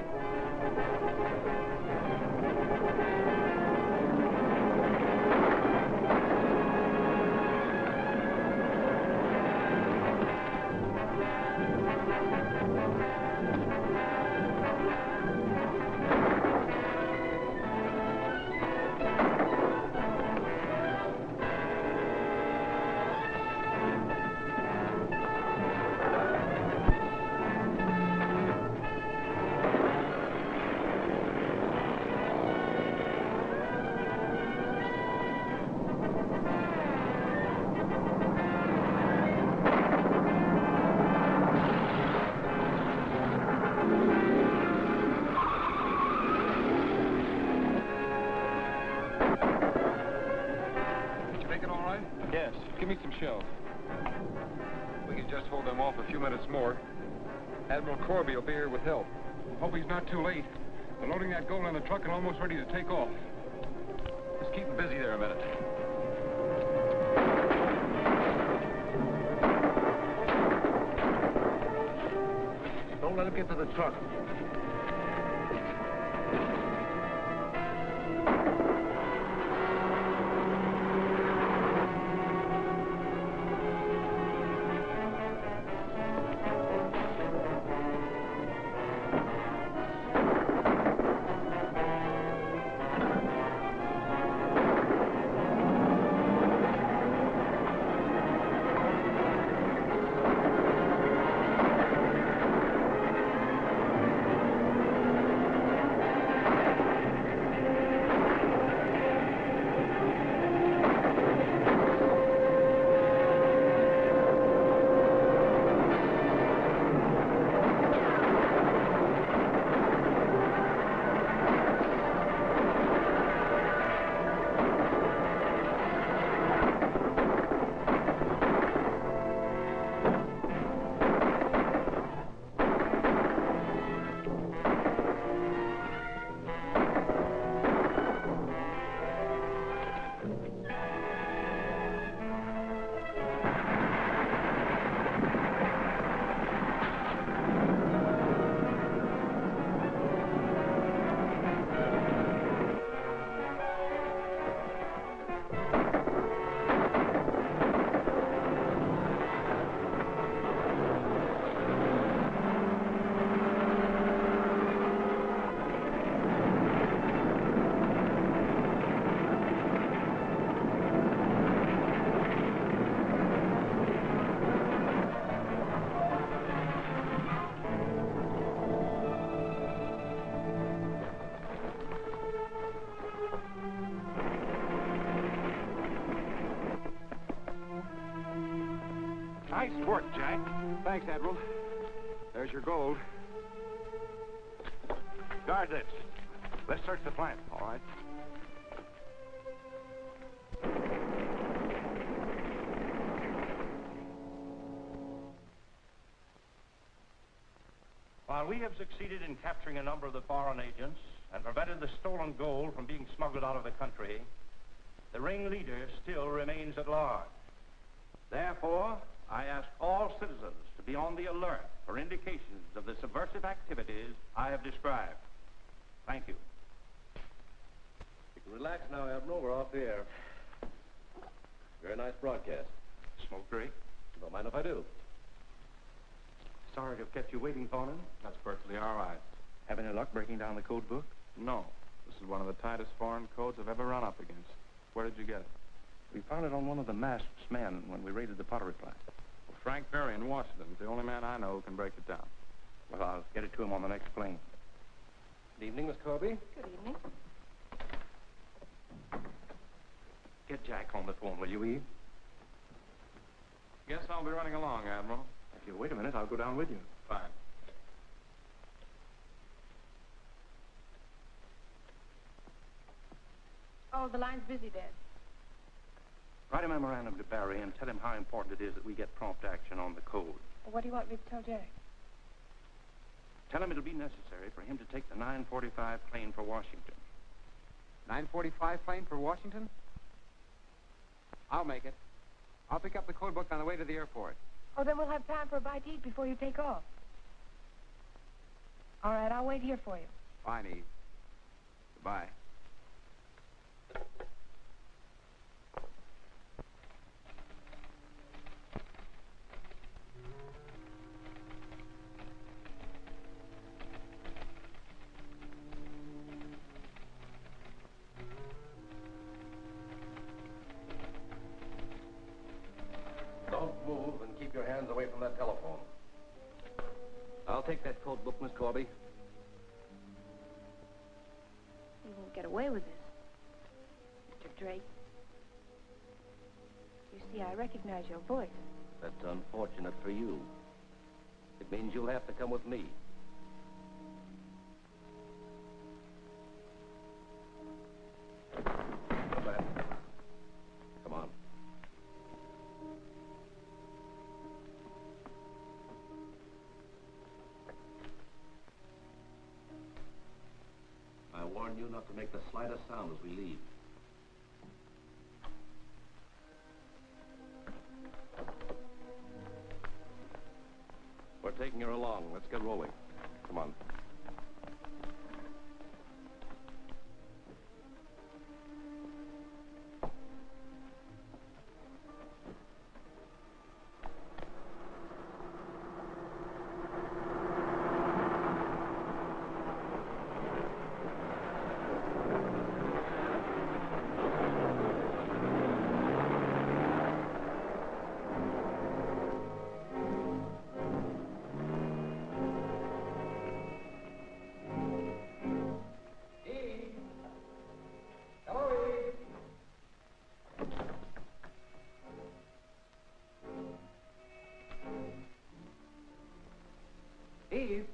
man? Yes. Give me some shells. We can just hold them off a few minutes more. Admiral Corby will be here with help. Hope he's not too late. They're loading that gold in the truck and almost ready to take off. Just keep him busy there a minute. Don't let him get to the truck. Nice work, Jack. Thanks, Admiral. There's your gold. Guard this. Let's search the plant. All right. While we have succeeded in capturing a number of the foreign agents and prevented the stolen gold from being smuggled out of the country, the ringleader still remains at large. Therefore, I ask all citizens to be on the alert for indications of the subversive activities I have described. Thank you. You can relax now, Admiral. We're off the air. Very nice broadcast. Smoke break? Don't mind if I do. Sorry to have kept you waiting, Thornton. That's perfectly all right. Have any luck breaking down the code book? No. This is one of the tightest foreign codes I've ever run up against. Where did you get it? We found it on one of the masked men when we raided the pottery plant. Well, Frank Perry in Washington's the only man I know who can break it down. Well, I'll get it to him on the next plane. Good evening, Miss Corby. Good evening. Get Jack on the phone, will you, Eve? Guess I'll be running along, Admiral. If you wait a minute, I'll go down with you. Fine. Oh, the line's busy, Dad. Write a memorandum to Barry and tell him how important it is that we get prompt action on the code. What do you want me to tell Jack? Tell him it'll be necessary for him to take the 9:45 plane for Washington. 9:45 plane for Washington? I'll make it. I'll pick up the code book on the way to the airport. Oh, then we'll have time for a bite to eat before you take off. All right, I'll wait here for you. Fine, Eve. Goodbye. Don't move and keep your hands away from that telephone. I'll take that code book, Miss Corby. You won't get away with this, Mr. Drake. You see, I recognize your voice. That's unfortunate for you. It means you'll have to come with me. Come back. Come on. you not to make the slightest sound as we leave. We're taking her along. Let's get rolling. Come on. Eve?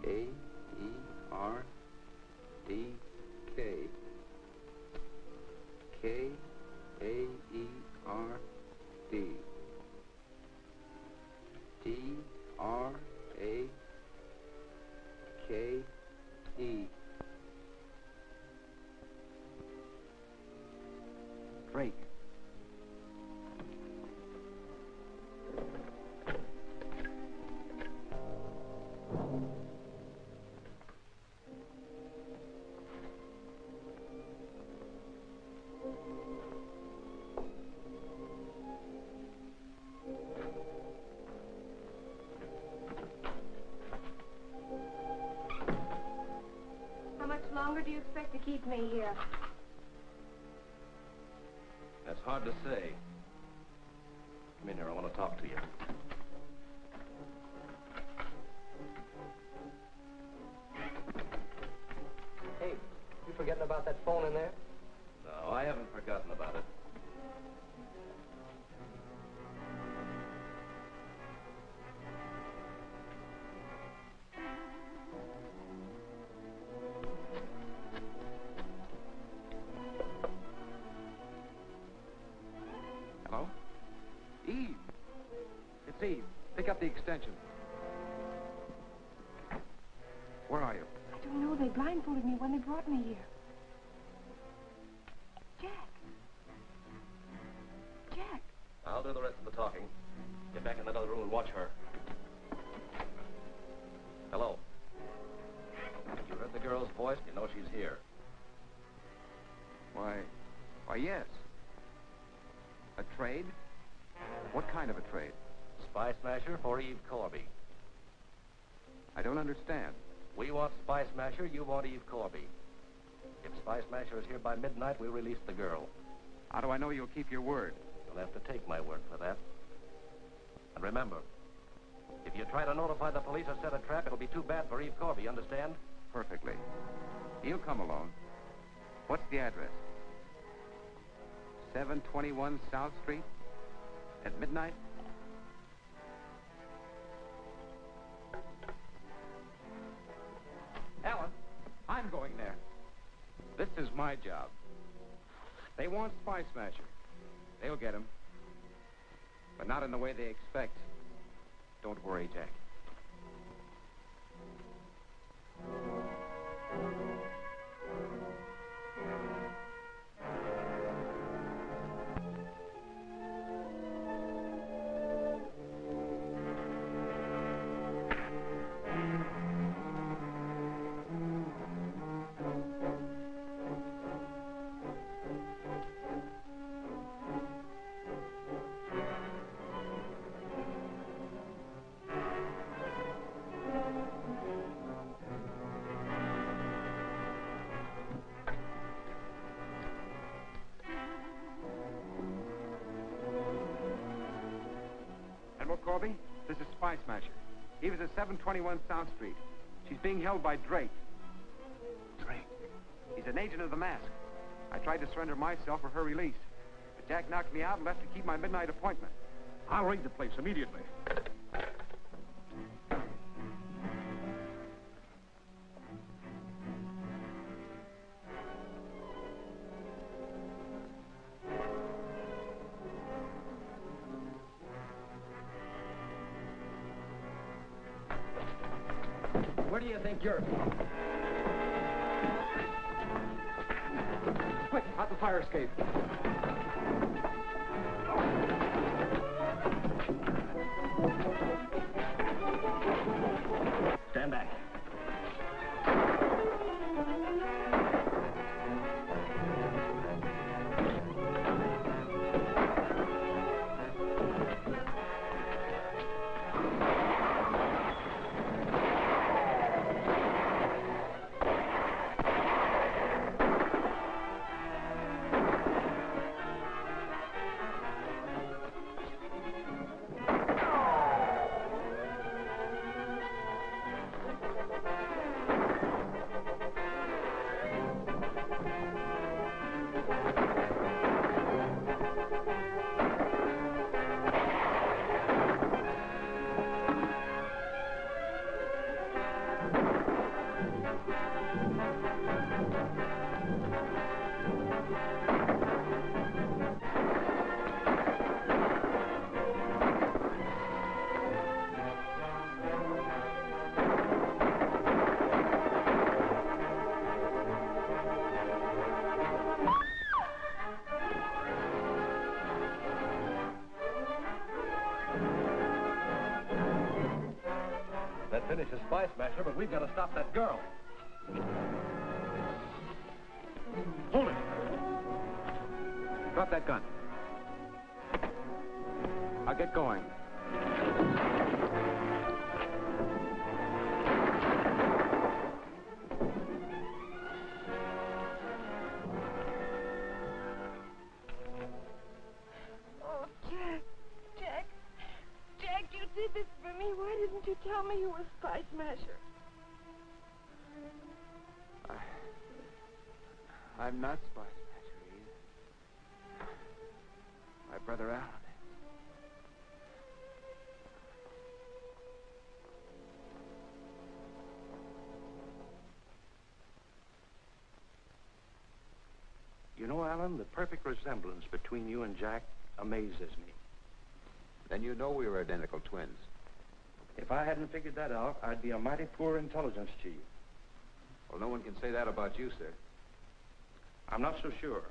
A-E-R-D-K. K-A-E-R-D. D-R-A-K-E. Drake. How much longer do you expect to keep me here? That's hard to say. Come in here. I want to talk to you. Hey, you forgetting about that phone in there? No, I haven't forgotten about it. Hello? Eve. It's Eve. Pick up the extension. Where are you? I don't know. They blindfolded me when they brought me here. Jack. Jack. I'll do the rest of the talking. Get back in that other room and watch her. Hello. You heard the girl's voice? You know she's here. Why, yes. A trade? What kind of a trade? Spy Smasher for Eve Corby. I don't understand. We want Spy Smasher, you want Eve Corby. If Spy Smasher is here by midnight, we'll release the girl. How do I know you'll keep your word? You'll have to take my word for that. And remember, if you try to notify the police or set a trap, it'll be too bad for Eve Corby, you understand? Perfectly. He'll come alone. What's the address? 721 South Street? At midnight? Alan, I'm going there. This is my job. They want Spy Smasher. They'll get him. But not in the way they expect. Don't worry, Jack. Admiral Corby, this is Spy Smasher. He was at 721 South Street. She's being held by Drake. Drake? He's an agent of the mask. I tried to surrender myself for her release. But Jack knocked me out and left to keep my midnight appointment. I'll raid the place immediately. you think you're... Quick, out the fire escape. Stand back. That finishes Spice Smasher, but we've got to stop that girl. Hold it. Drop that gun. I'll get going. Oh, Jack. Jack, you did this for me. Why didn't you tell me you were Spice Smasher? I'm not Spice Smasher either. My brother Alan is. You know, Alan, the perfect resemblance between you and Jack amazes me. Then you know we were identical twins. If I hadn't figured that out, I'd be a mighty poor intelligence chief. Well, no one can say that about you, sir. I'm not so sure.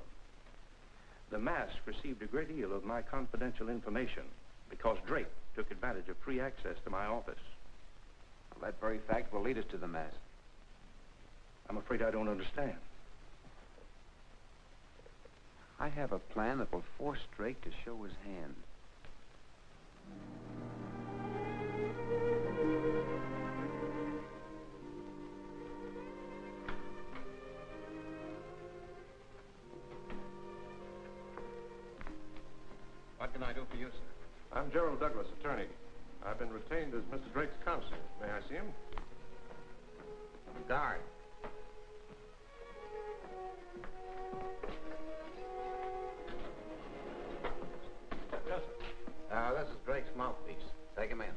The mask received a great deal of my confidential information because Drake took advantage of free access to my office. Well, that very fact will lead us to the mask. I'm afraid I don't understand. I have a plan that will force Drake to show his hand. What can I do for you, sir? I'm Gerald Douglas, attorney. I've been retained as Mr. Drake's counsel. May I see him? Guard. Yes, sir. This is Drake's mouthpiece. Take him in.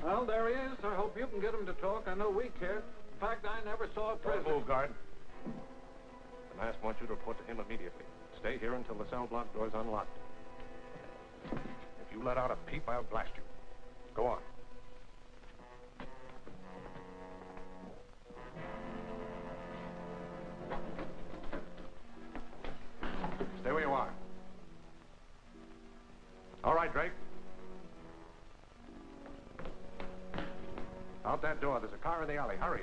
Well, there he is. I hope you can get him to talk. I know we care. In fact, I never saw a prisoner. Don't move, guard. The mask wants you to report to him immediately. Stay here until the cell block door's unlocked. If you let out a peep, I'll blast you. Go on. Stay where you are. All right, Drake. Out that door. There's a car in the alley. Hurry.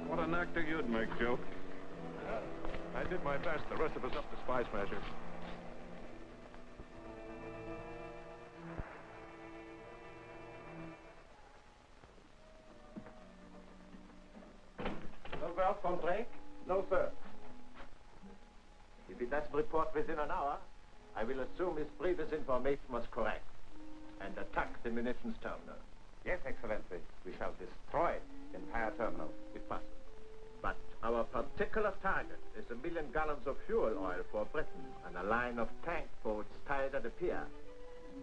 What an actor you'd make, Joe. I did my best. The rest of us up to Spy Smasher. No valve from Drake? No, sir. If he doesn't report within an hour, I will assume his previous information was correct and attack the munitions terminal. Yes, Excellency. We shall destroy the entire terminal, if possible. But our particular target is 1 million gallons of fuel oil for Britain and a line of tank boats tied at the pier.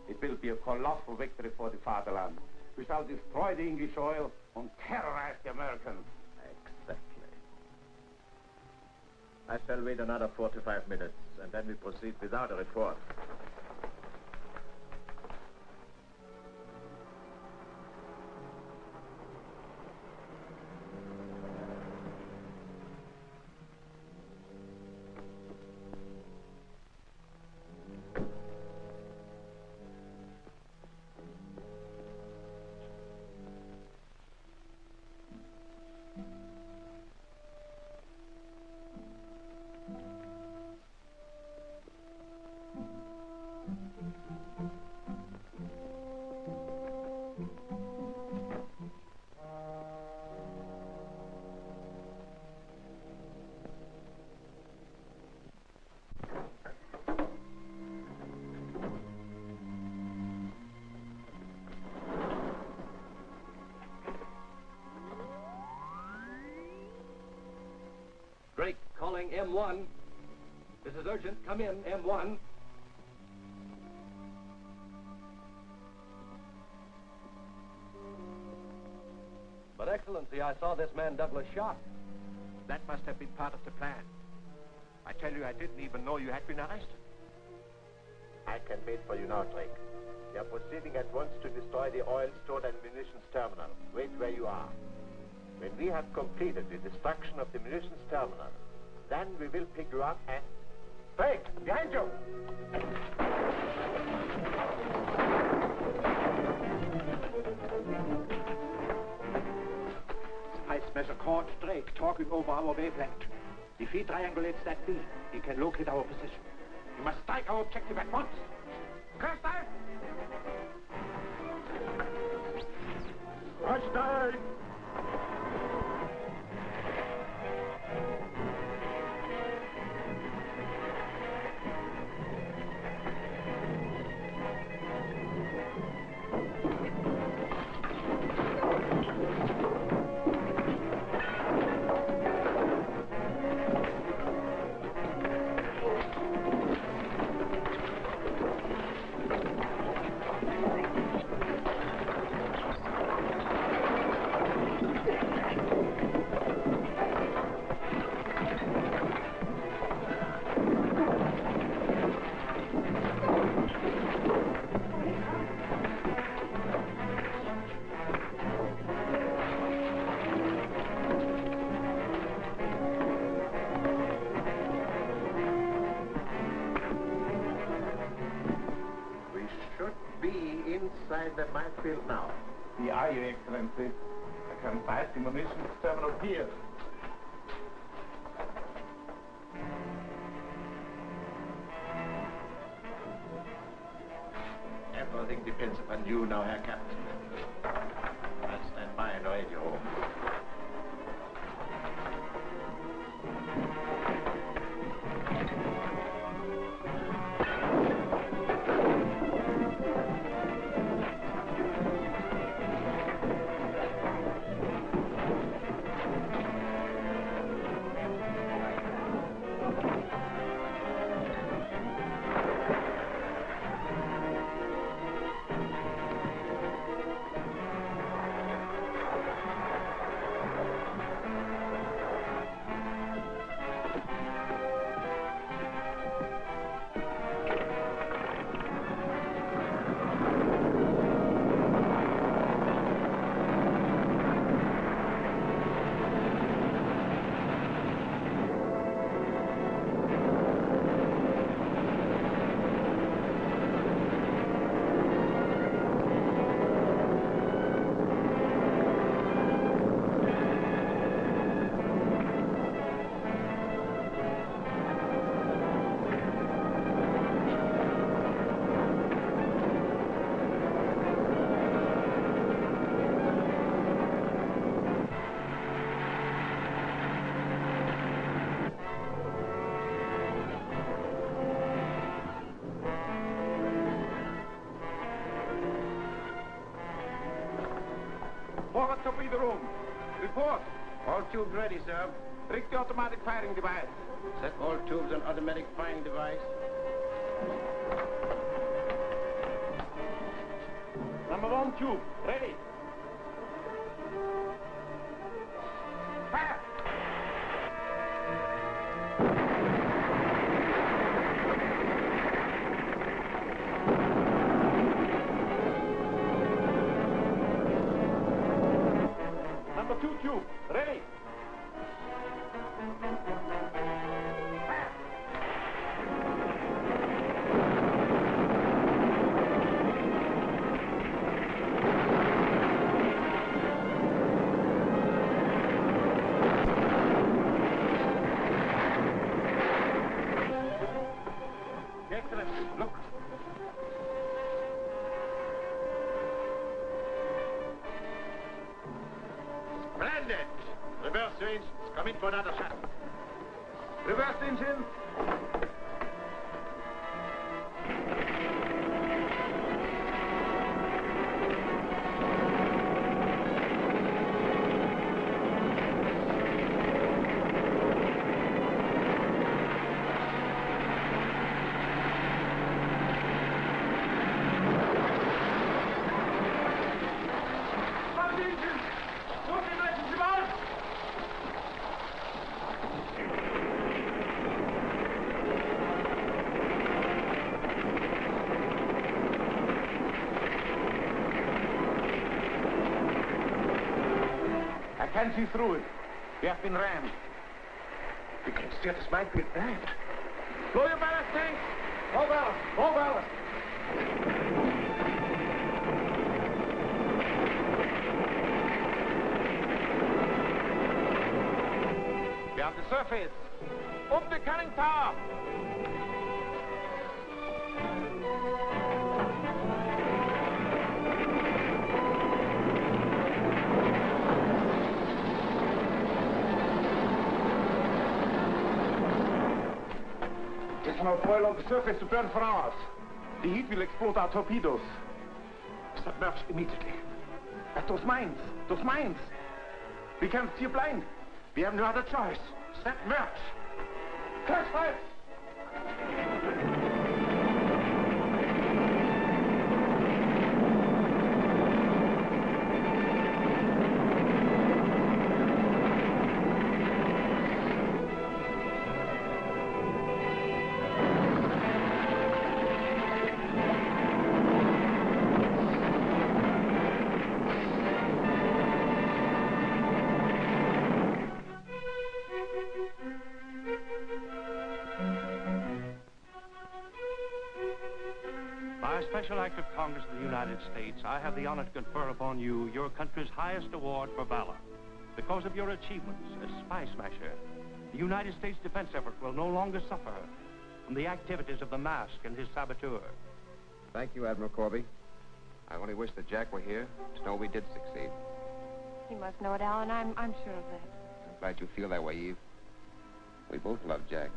It will be a colossal victory for the fatherland. We shall destroy the English oil and terrorize the Americans. Exactly. I shall wait another 45 minutes, and then we proceed without a report. Drake, calling M1. This is urgent. Come in, M1. But, Excellency, I saw this man Douglas shot. That must have been part of the plan. I tell you, I didn't even know you had been arrested. I can wait for you now, Drake. We are proceeding at once to destroy the oil stored and munitions terminal. Wait where you are. When we have completed the destruction of the munitions terminal, then we will pick you up and... Drake, behind you! Spice Measure caught Drake talking over our wavelength. If he triangulates that beam, he can locate our position. We must strike our objective at once. Kirstein! Kirstein! Inside the minefield now. The eye, Your Excellency. I can pass the munitions terminal here. Everything depends upon you now, Herr Captain. I'll stand by and radio. Forward torpedo room. Report. All tubes ready, sir. Rig the automatic firing device. Set all tubes on automatic firing device. Number 1 tube, ready. Fire! Number 2 tube, ready. Excellent. Look. Splendid! Reverse engines. Come in for another shot. Reverse engine. Stop the engine! Don't be letting him out! I can't see through it. We have been rammed. We can steer this might be bad. Blow your ballast tank! More ballast! More ballast! We have the surface. Up the conning tower! There's enough oil on the surface to burn for hours. The heat will explode our torpedoes. Submerge immediately. At those mines! Those mines! We can't steer blind. We have no other choice. Submerge! Catch fire! By a special act of Congress of the United States, I have the honor to confer upon you your country's highest award for valor. Because of your achievements as spy smasher, the United States defense effort will no longer suffer from the activities of the mask and his saboteur. Thank you, Admiral Corby. I only wish that Jack were here to know we did succeed. He must know it, Alan. I'm sure of that. I'm glad you feel that way, Eve. We both love Jack.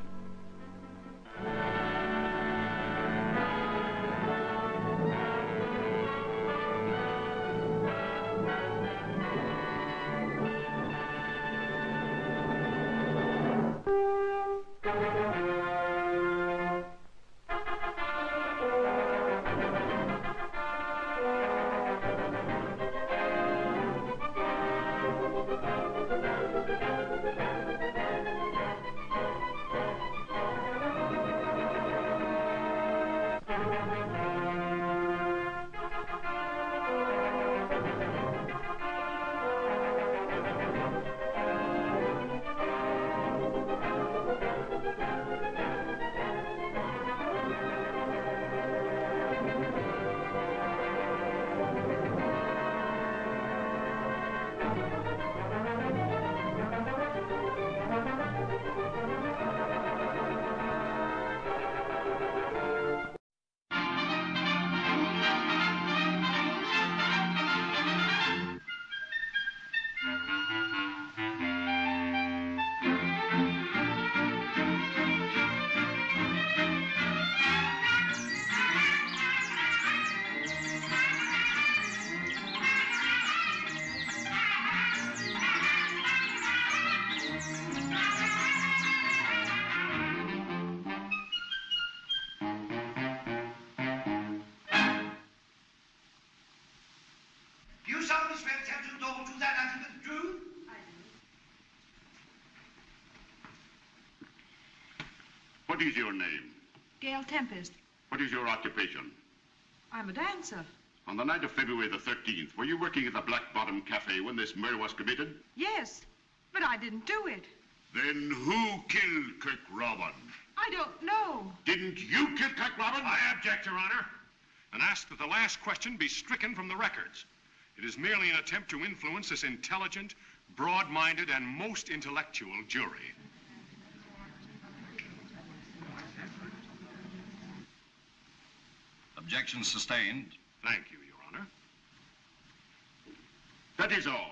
What is your name? Gail Tempest. What is your occupation? I'm a dancer. On the night of February the 13th, were you working at the Black Bottom Cafe when this murder was committed? Yes, but I didn't do it. Then who killed Kirk Robin? I don't know. Didn't you kill Kirk Robin? I object, Your Honor, and ask that the last question be stricken from the records. It is merely an attempt to influence this intelligent, broad-minded, and most intellectual jury. Objection sustained. Thank you, Your Honor. That is all.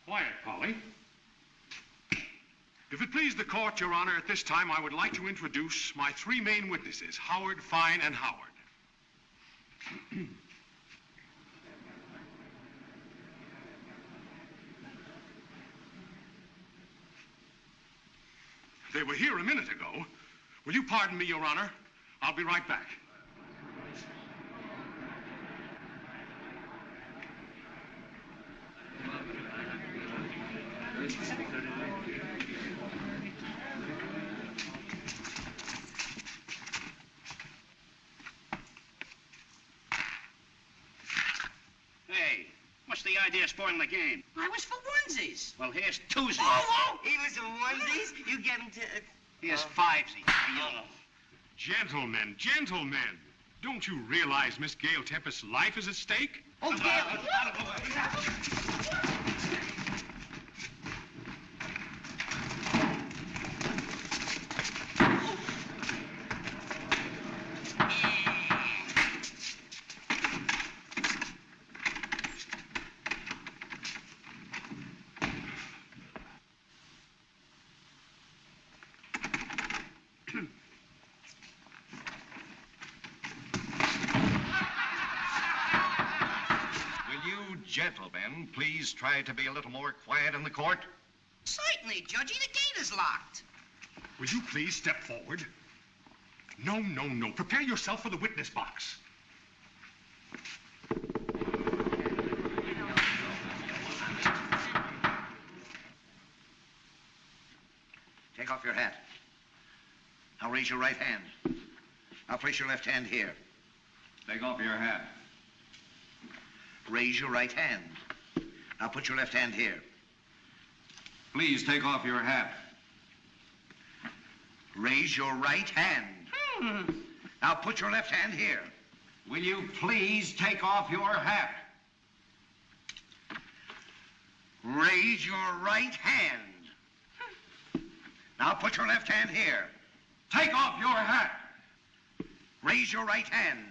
Quiet, Polly. If it please the court, Your Honor, at this time I would like to introduce my three main witnesses, Howard, Fine, and Howard. They were here a minute ago. Will you pardon me, Your Honor? I'll be right back. Hey, what's the idea of spoiling the game? I was for onesies. Well, here's twosies. Oh, he was for onesies? You get him to... Here's fivesies. Gentlemen, gentlemen, don't you realize Miss Gail Tempest's life is at stake? Oh, Gail! Gentlemen, please try to be a little more quiet in the court. Certainly, Judgy. The gate is locked. Will you please step forward? No, no, no. Prepare yourself for the witness box. Take off your hat. Now raise your right hand. Now place your left hand here. Take off your hat. Raise your right hand. Now put your left hand here. Please take off your hat. Raise your right hand. Now put your left hand here. Will you please take off your hat? Raise your right hand. Now put your left hand here. Take off your hat. Raise your right hand.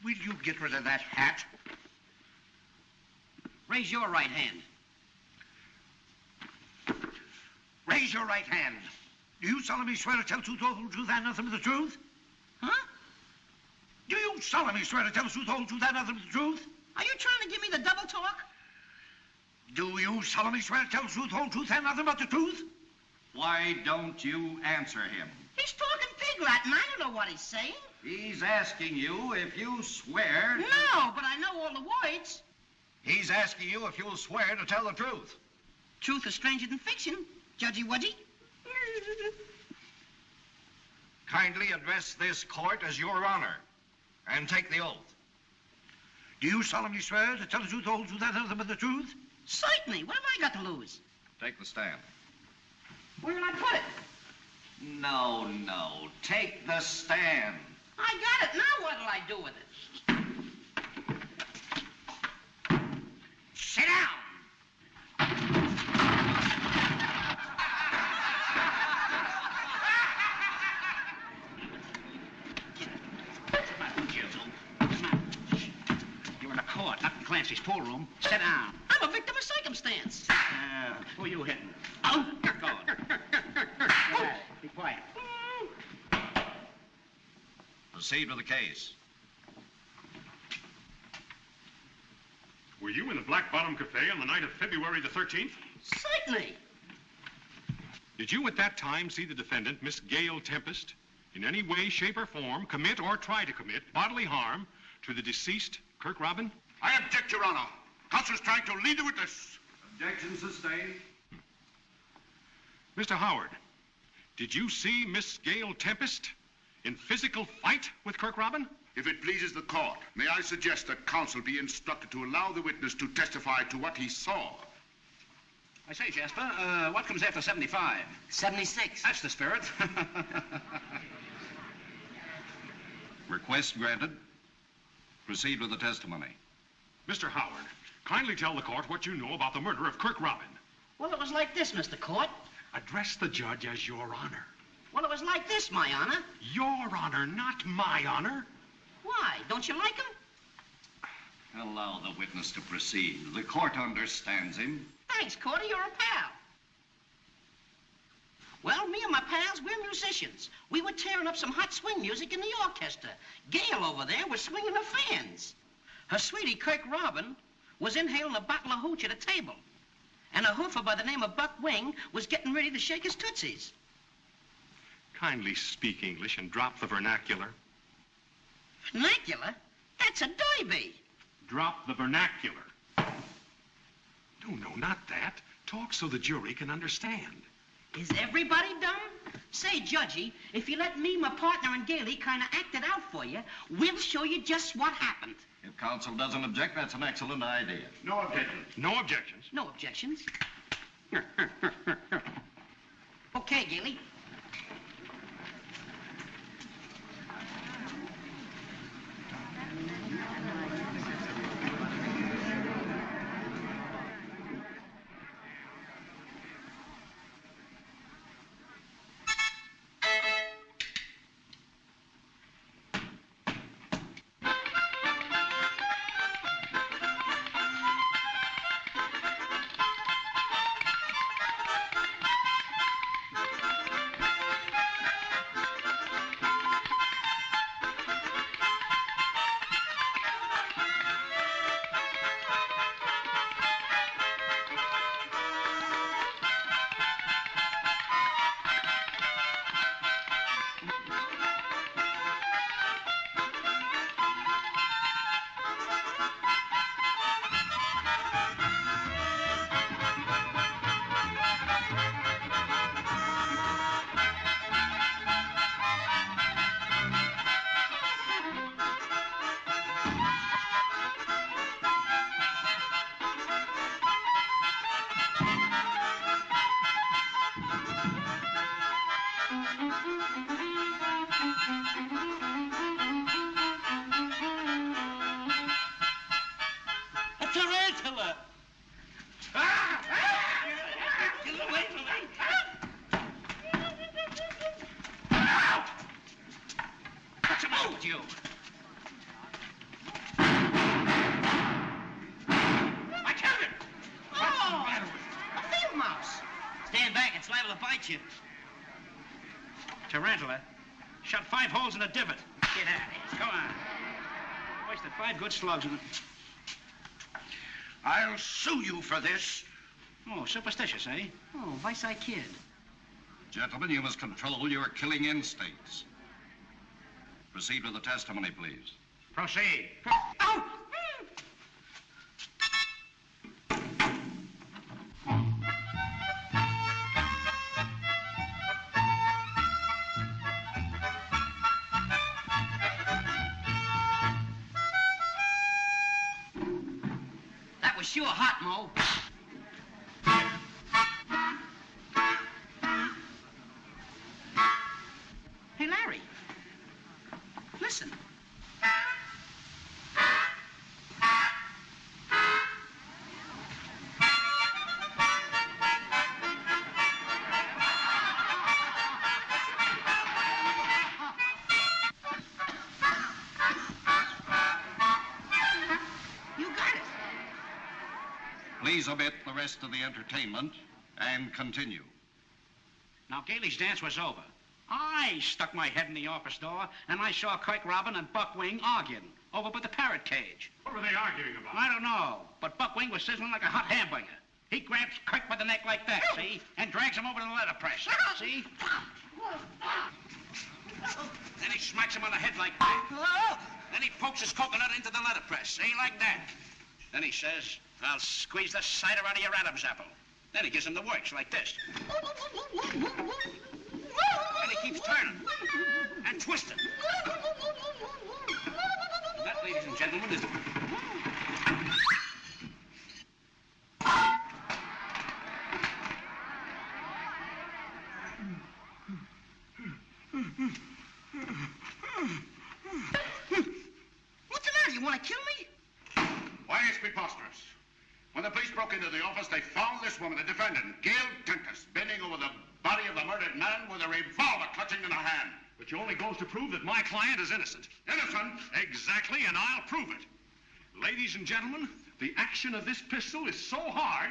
Will you get rid of that hat? Raise your right hand. Raise your right hand. Do you solemnly swear to tell the truth, the whole truth, and nothing but the truth? Huh? Do you solemnly swear to tell the truth, the whole truth, and nothing but the truth? Are you trying to give me the double talk? Do you solemnly swear to tell the truth, the whole truth, and nothing but the truth? Why don't you answer him? He's talking pig Latin. I don't know what he's saying. He's asking you if you swear... No, but I know all the words. He's asking you if you'll swear to tell the truth. Truth is stranger than fiction, Judgy Wudgy. Kindly address this court as Your Honor and take the oath. Do you solemnly swear to tell the truth, the whole truth, and nothing but the truth? Certainly. What have I got to lose? Take the stand. Where'll I put it? No, no. Take the stand. I got it. Now what'll I do with it? Sit down. You're in a court, not in Clancy's pool room. Sit down. I'm a victim of circumstance. Who you hitting? Oh, Go on. Be quiet. Proceed with the case. Were you in the Black Bottom Cafe on the night of February the 13th? Certainly. Did you at that time see the defendant, Miss Gail Tempest, in any way, shape, or form commit or try to commit bodily harm to the deceased Kirk Robin? I object, Your Honor. Counsel's trying to lead the witness. Objection sustained. Mr. Howard, did you see Miss Gail Tempest in physical fight with Kirk Robin? If it pleases the court, may I suggest that counsel be instructed to allow the witness to testify to what he saw? I say, Jasper, what comes after 75? 76. That's the spirit. Request granted. Proceed with the testimony. Mr. Howard, kindly tell the court what you know about the murder of Kirk Robin. Well, it was like this, Mr. Court. Address the judge as Your Honor. Well, it was like this, my honor. Your Honor, not my honor. Why? Don't you like him? Allow the witness to proceed. The court understands him. Thanks, Cordy. You're a pal. Well, me and my pals, we're musicians. We were tearing up some hot swing music in the orchestra. Gail over there was swinging her fans. Her sweetie, Kirk Robin, was inhaling a bottle of hooch at a table. And a hoofer by the name of Buck Wing was getting ready to shake his tootsies. Kindly speak English and drop the vernacular. Vernacular? That's a derby. Drop the vernacular. No, not that. Talk so the jury can understand. Is everybody dumb? Say, Judgy, if you let me, my partner, and Gailey kind of act it out for you, we'll show you just what happened. If counsel doesn't object, that's an excellent idea. No objections. No objections. No objections. Okay, Gailey. You. I killed him! What's the matter with you? A field mouse. Stand back, it's liable to bite you. Tarantula shot 5 holes in a divot. Get out of here. Go on. Wasted 5 good slugs in it. I'll sue you for this. Oh, superstitious, eh? Oh, vice-eye kid. Gentlemen, you must control your killing instincts. Proceed with the testimony, please. Proceed. Oh! That was sure hot, Mo. Hey, Larry. Listen. You got it. Please omit the rest of the entertainment and continue. Now, Gailey's dance was over. I stuck my head in the office door, and I saw Kirk Robin and Buck Wing arguing over by the parrot cage. What were they arguing about? I don't know, but Buck Wing was sizzling like a hot hamburger. He grabs Kirk by the neck like that, see? And drags him over to the letterpress, see? Then he smacks him on the head like that. Then he pokes his coconut into the letterpress, see? Like that. Then he says, I'll squeeze the cider out of your Adam's apple. Then it gives him the works like this. And he keeps turning and twisting. And that, ladies and gentlemen, is... What's the matter? You want to kill me? Why, it's preposterous. When the police broke into the office, they found this woman, the defendant, Gail Tempest, bending over the body of the murdered man with a revolver clutching in her hand. Which only goes to prove that my client is innocent. Innocent? Exactly, and I'll prove it. Ladies and gentlemen, the action of this pistol is so hard,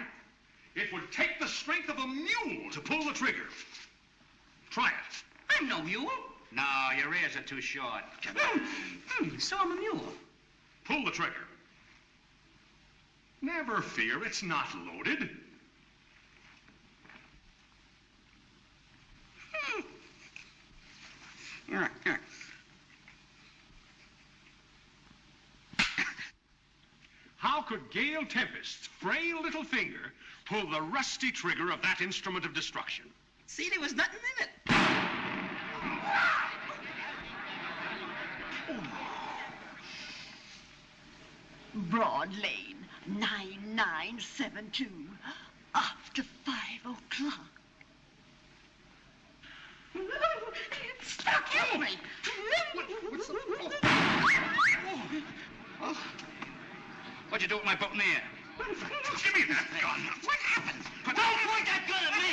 it would take the strength of a mule to pull the trigger. Try it. I'm no mule. No, your ears are too short. So I'm a mule. Pull the trigger. Never fear, it's not loaded. How could Gail Tempest's frail little finger pull the rusty trigger of that instrument of destruction? See, there was nothing in it. Broad Lane, 9972, after 5 o'clock. It stuck in me. What's the... Oh. What'd you do with my boutonniere? Give me that gun. What happened? Don't point that gun at me.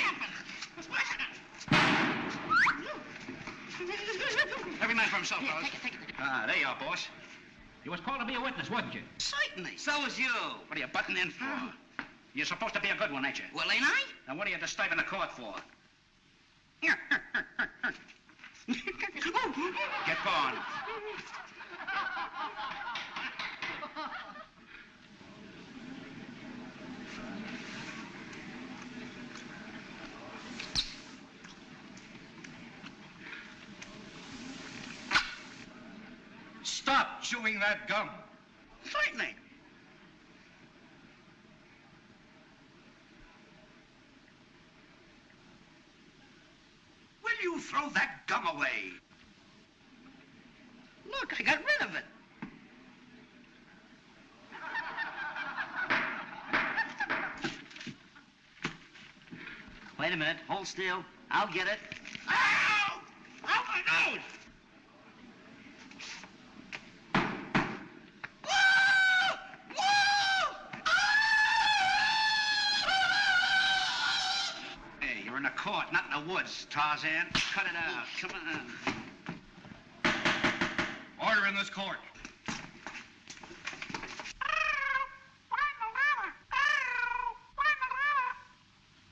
Every man for himself, fellas. Take it. Ah, there you are, boss. You was called to be a witness, wasn't you? Certainly. So was you. What are you butting in for? You're supposed to be a good one, ain't you? Well, ain't I? And what are you disturbing the court for? Get going. Stop chewing that gum. Certainly. Will you throw that gum away? Look, I got rid of it. Wait a minute. Hold still. I'll get it. Ow! Ow, my nose! Hey, you're in the court, not in the woods, Tarzan. Cut it out. Come on. Order in this court.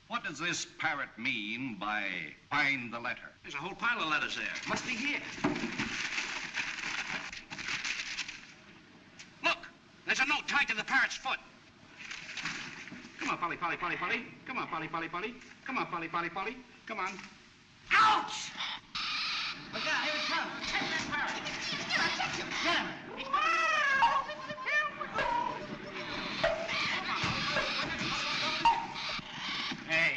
What does this parrot mean by find the letter? There's a whole pile of letters there. Must be here. Look, there's a note tied to the parrot's foot. Come on, Polly. Come on, Polly. Come on, Polly. Come on. Ouch! Look out, here it comes. Catch that parrot. Get him. He's Hey.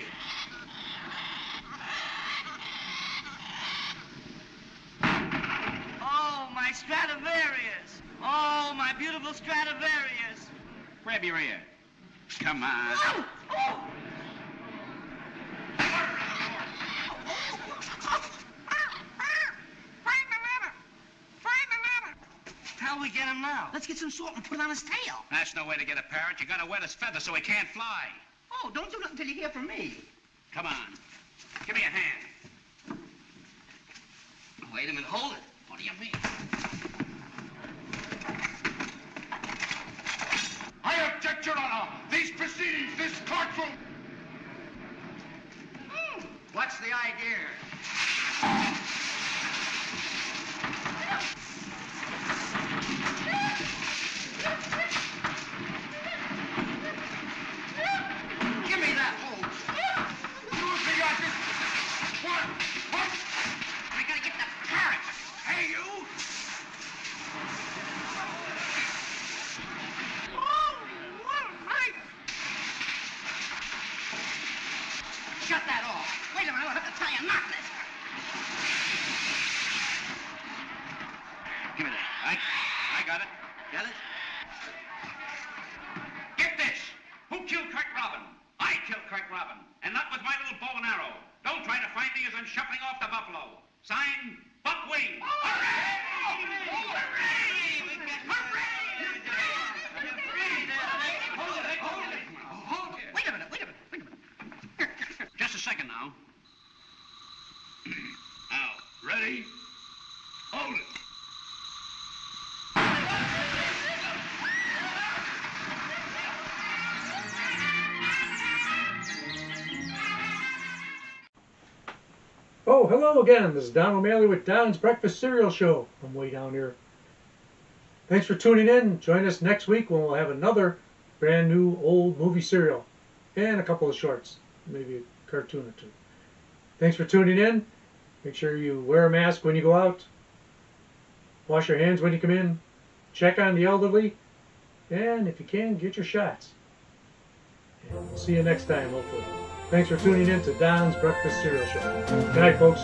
Oh, my Stradivarius. Oh, my beautiful Stradivarius. Grab your ear. Come on. Oh! Oh! How'll we get him now? Let's get some salt and put it on his tail. That's no way to get a parrot. You gotta wet his feathers so he can't fly. Oh, don't do nothing until you hear from me. Come on. Give me a hand. Wait a minute, hold it. What do you mean? I object, Your Honor. These proceedings, this courtroom... What's the idea? Give me that hose. What? We gotta get the parrot. Hey, you! Oh, what a night. shut that off. Wait a minute, I'll have to tie a knot in it. Give me that. I got it. Got it? Get this! Who killed Kirk Robin? I killed Kirk Robin, and not with my little bow and arrow. Don't try to find me as I'm shuffling off the buffalo. Signed, Buckwing. Hooray! Wait a minute. Just a second now. Now, ready? Hold it. Oh, hello again. This is Don O'Malley with Don's Breakfast Cereal Show from way down here. Thanks for tuning in. Join us next week when we'll have another brand new old movie serial and a couple of shorts, maybe a cartoon or two. Thanks for tuning in. Make sure you wear a mask when you go out. Wash your hands when you come in. Check on the elderly. And if you can, get your shots. And we'll see you next time, hopefully. Thanks for tuning in to Don's Breakfast Cereal Show. Good night, folks.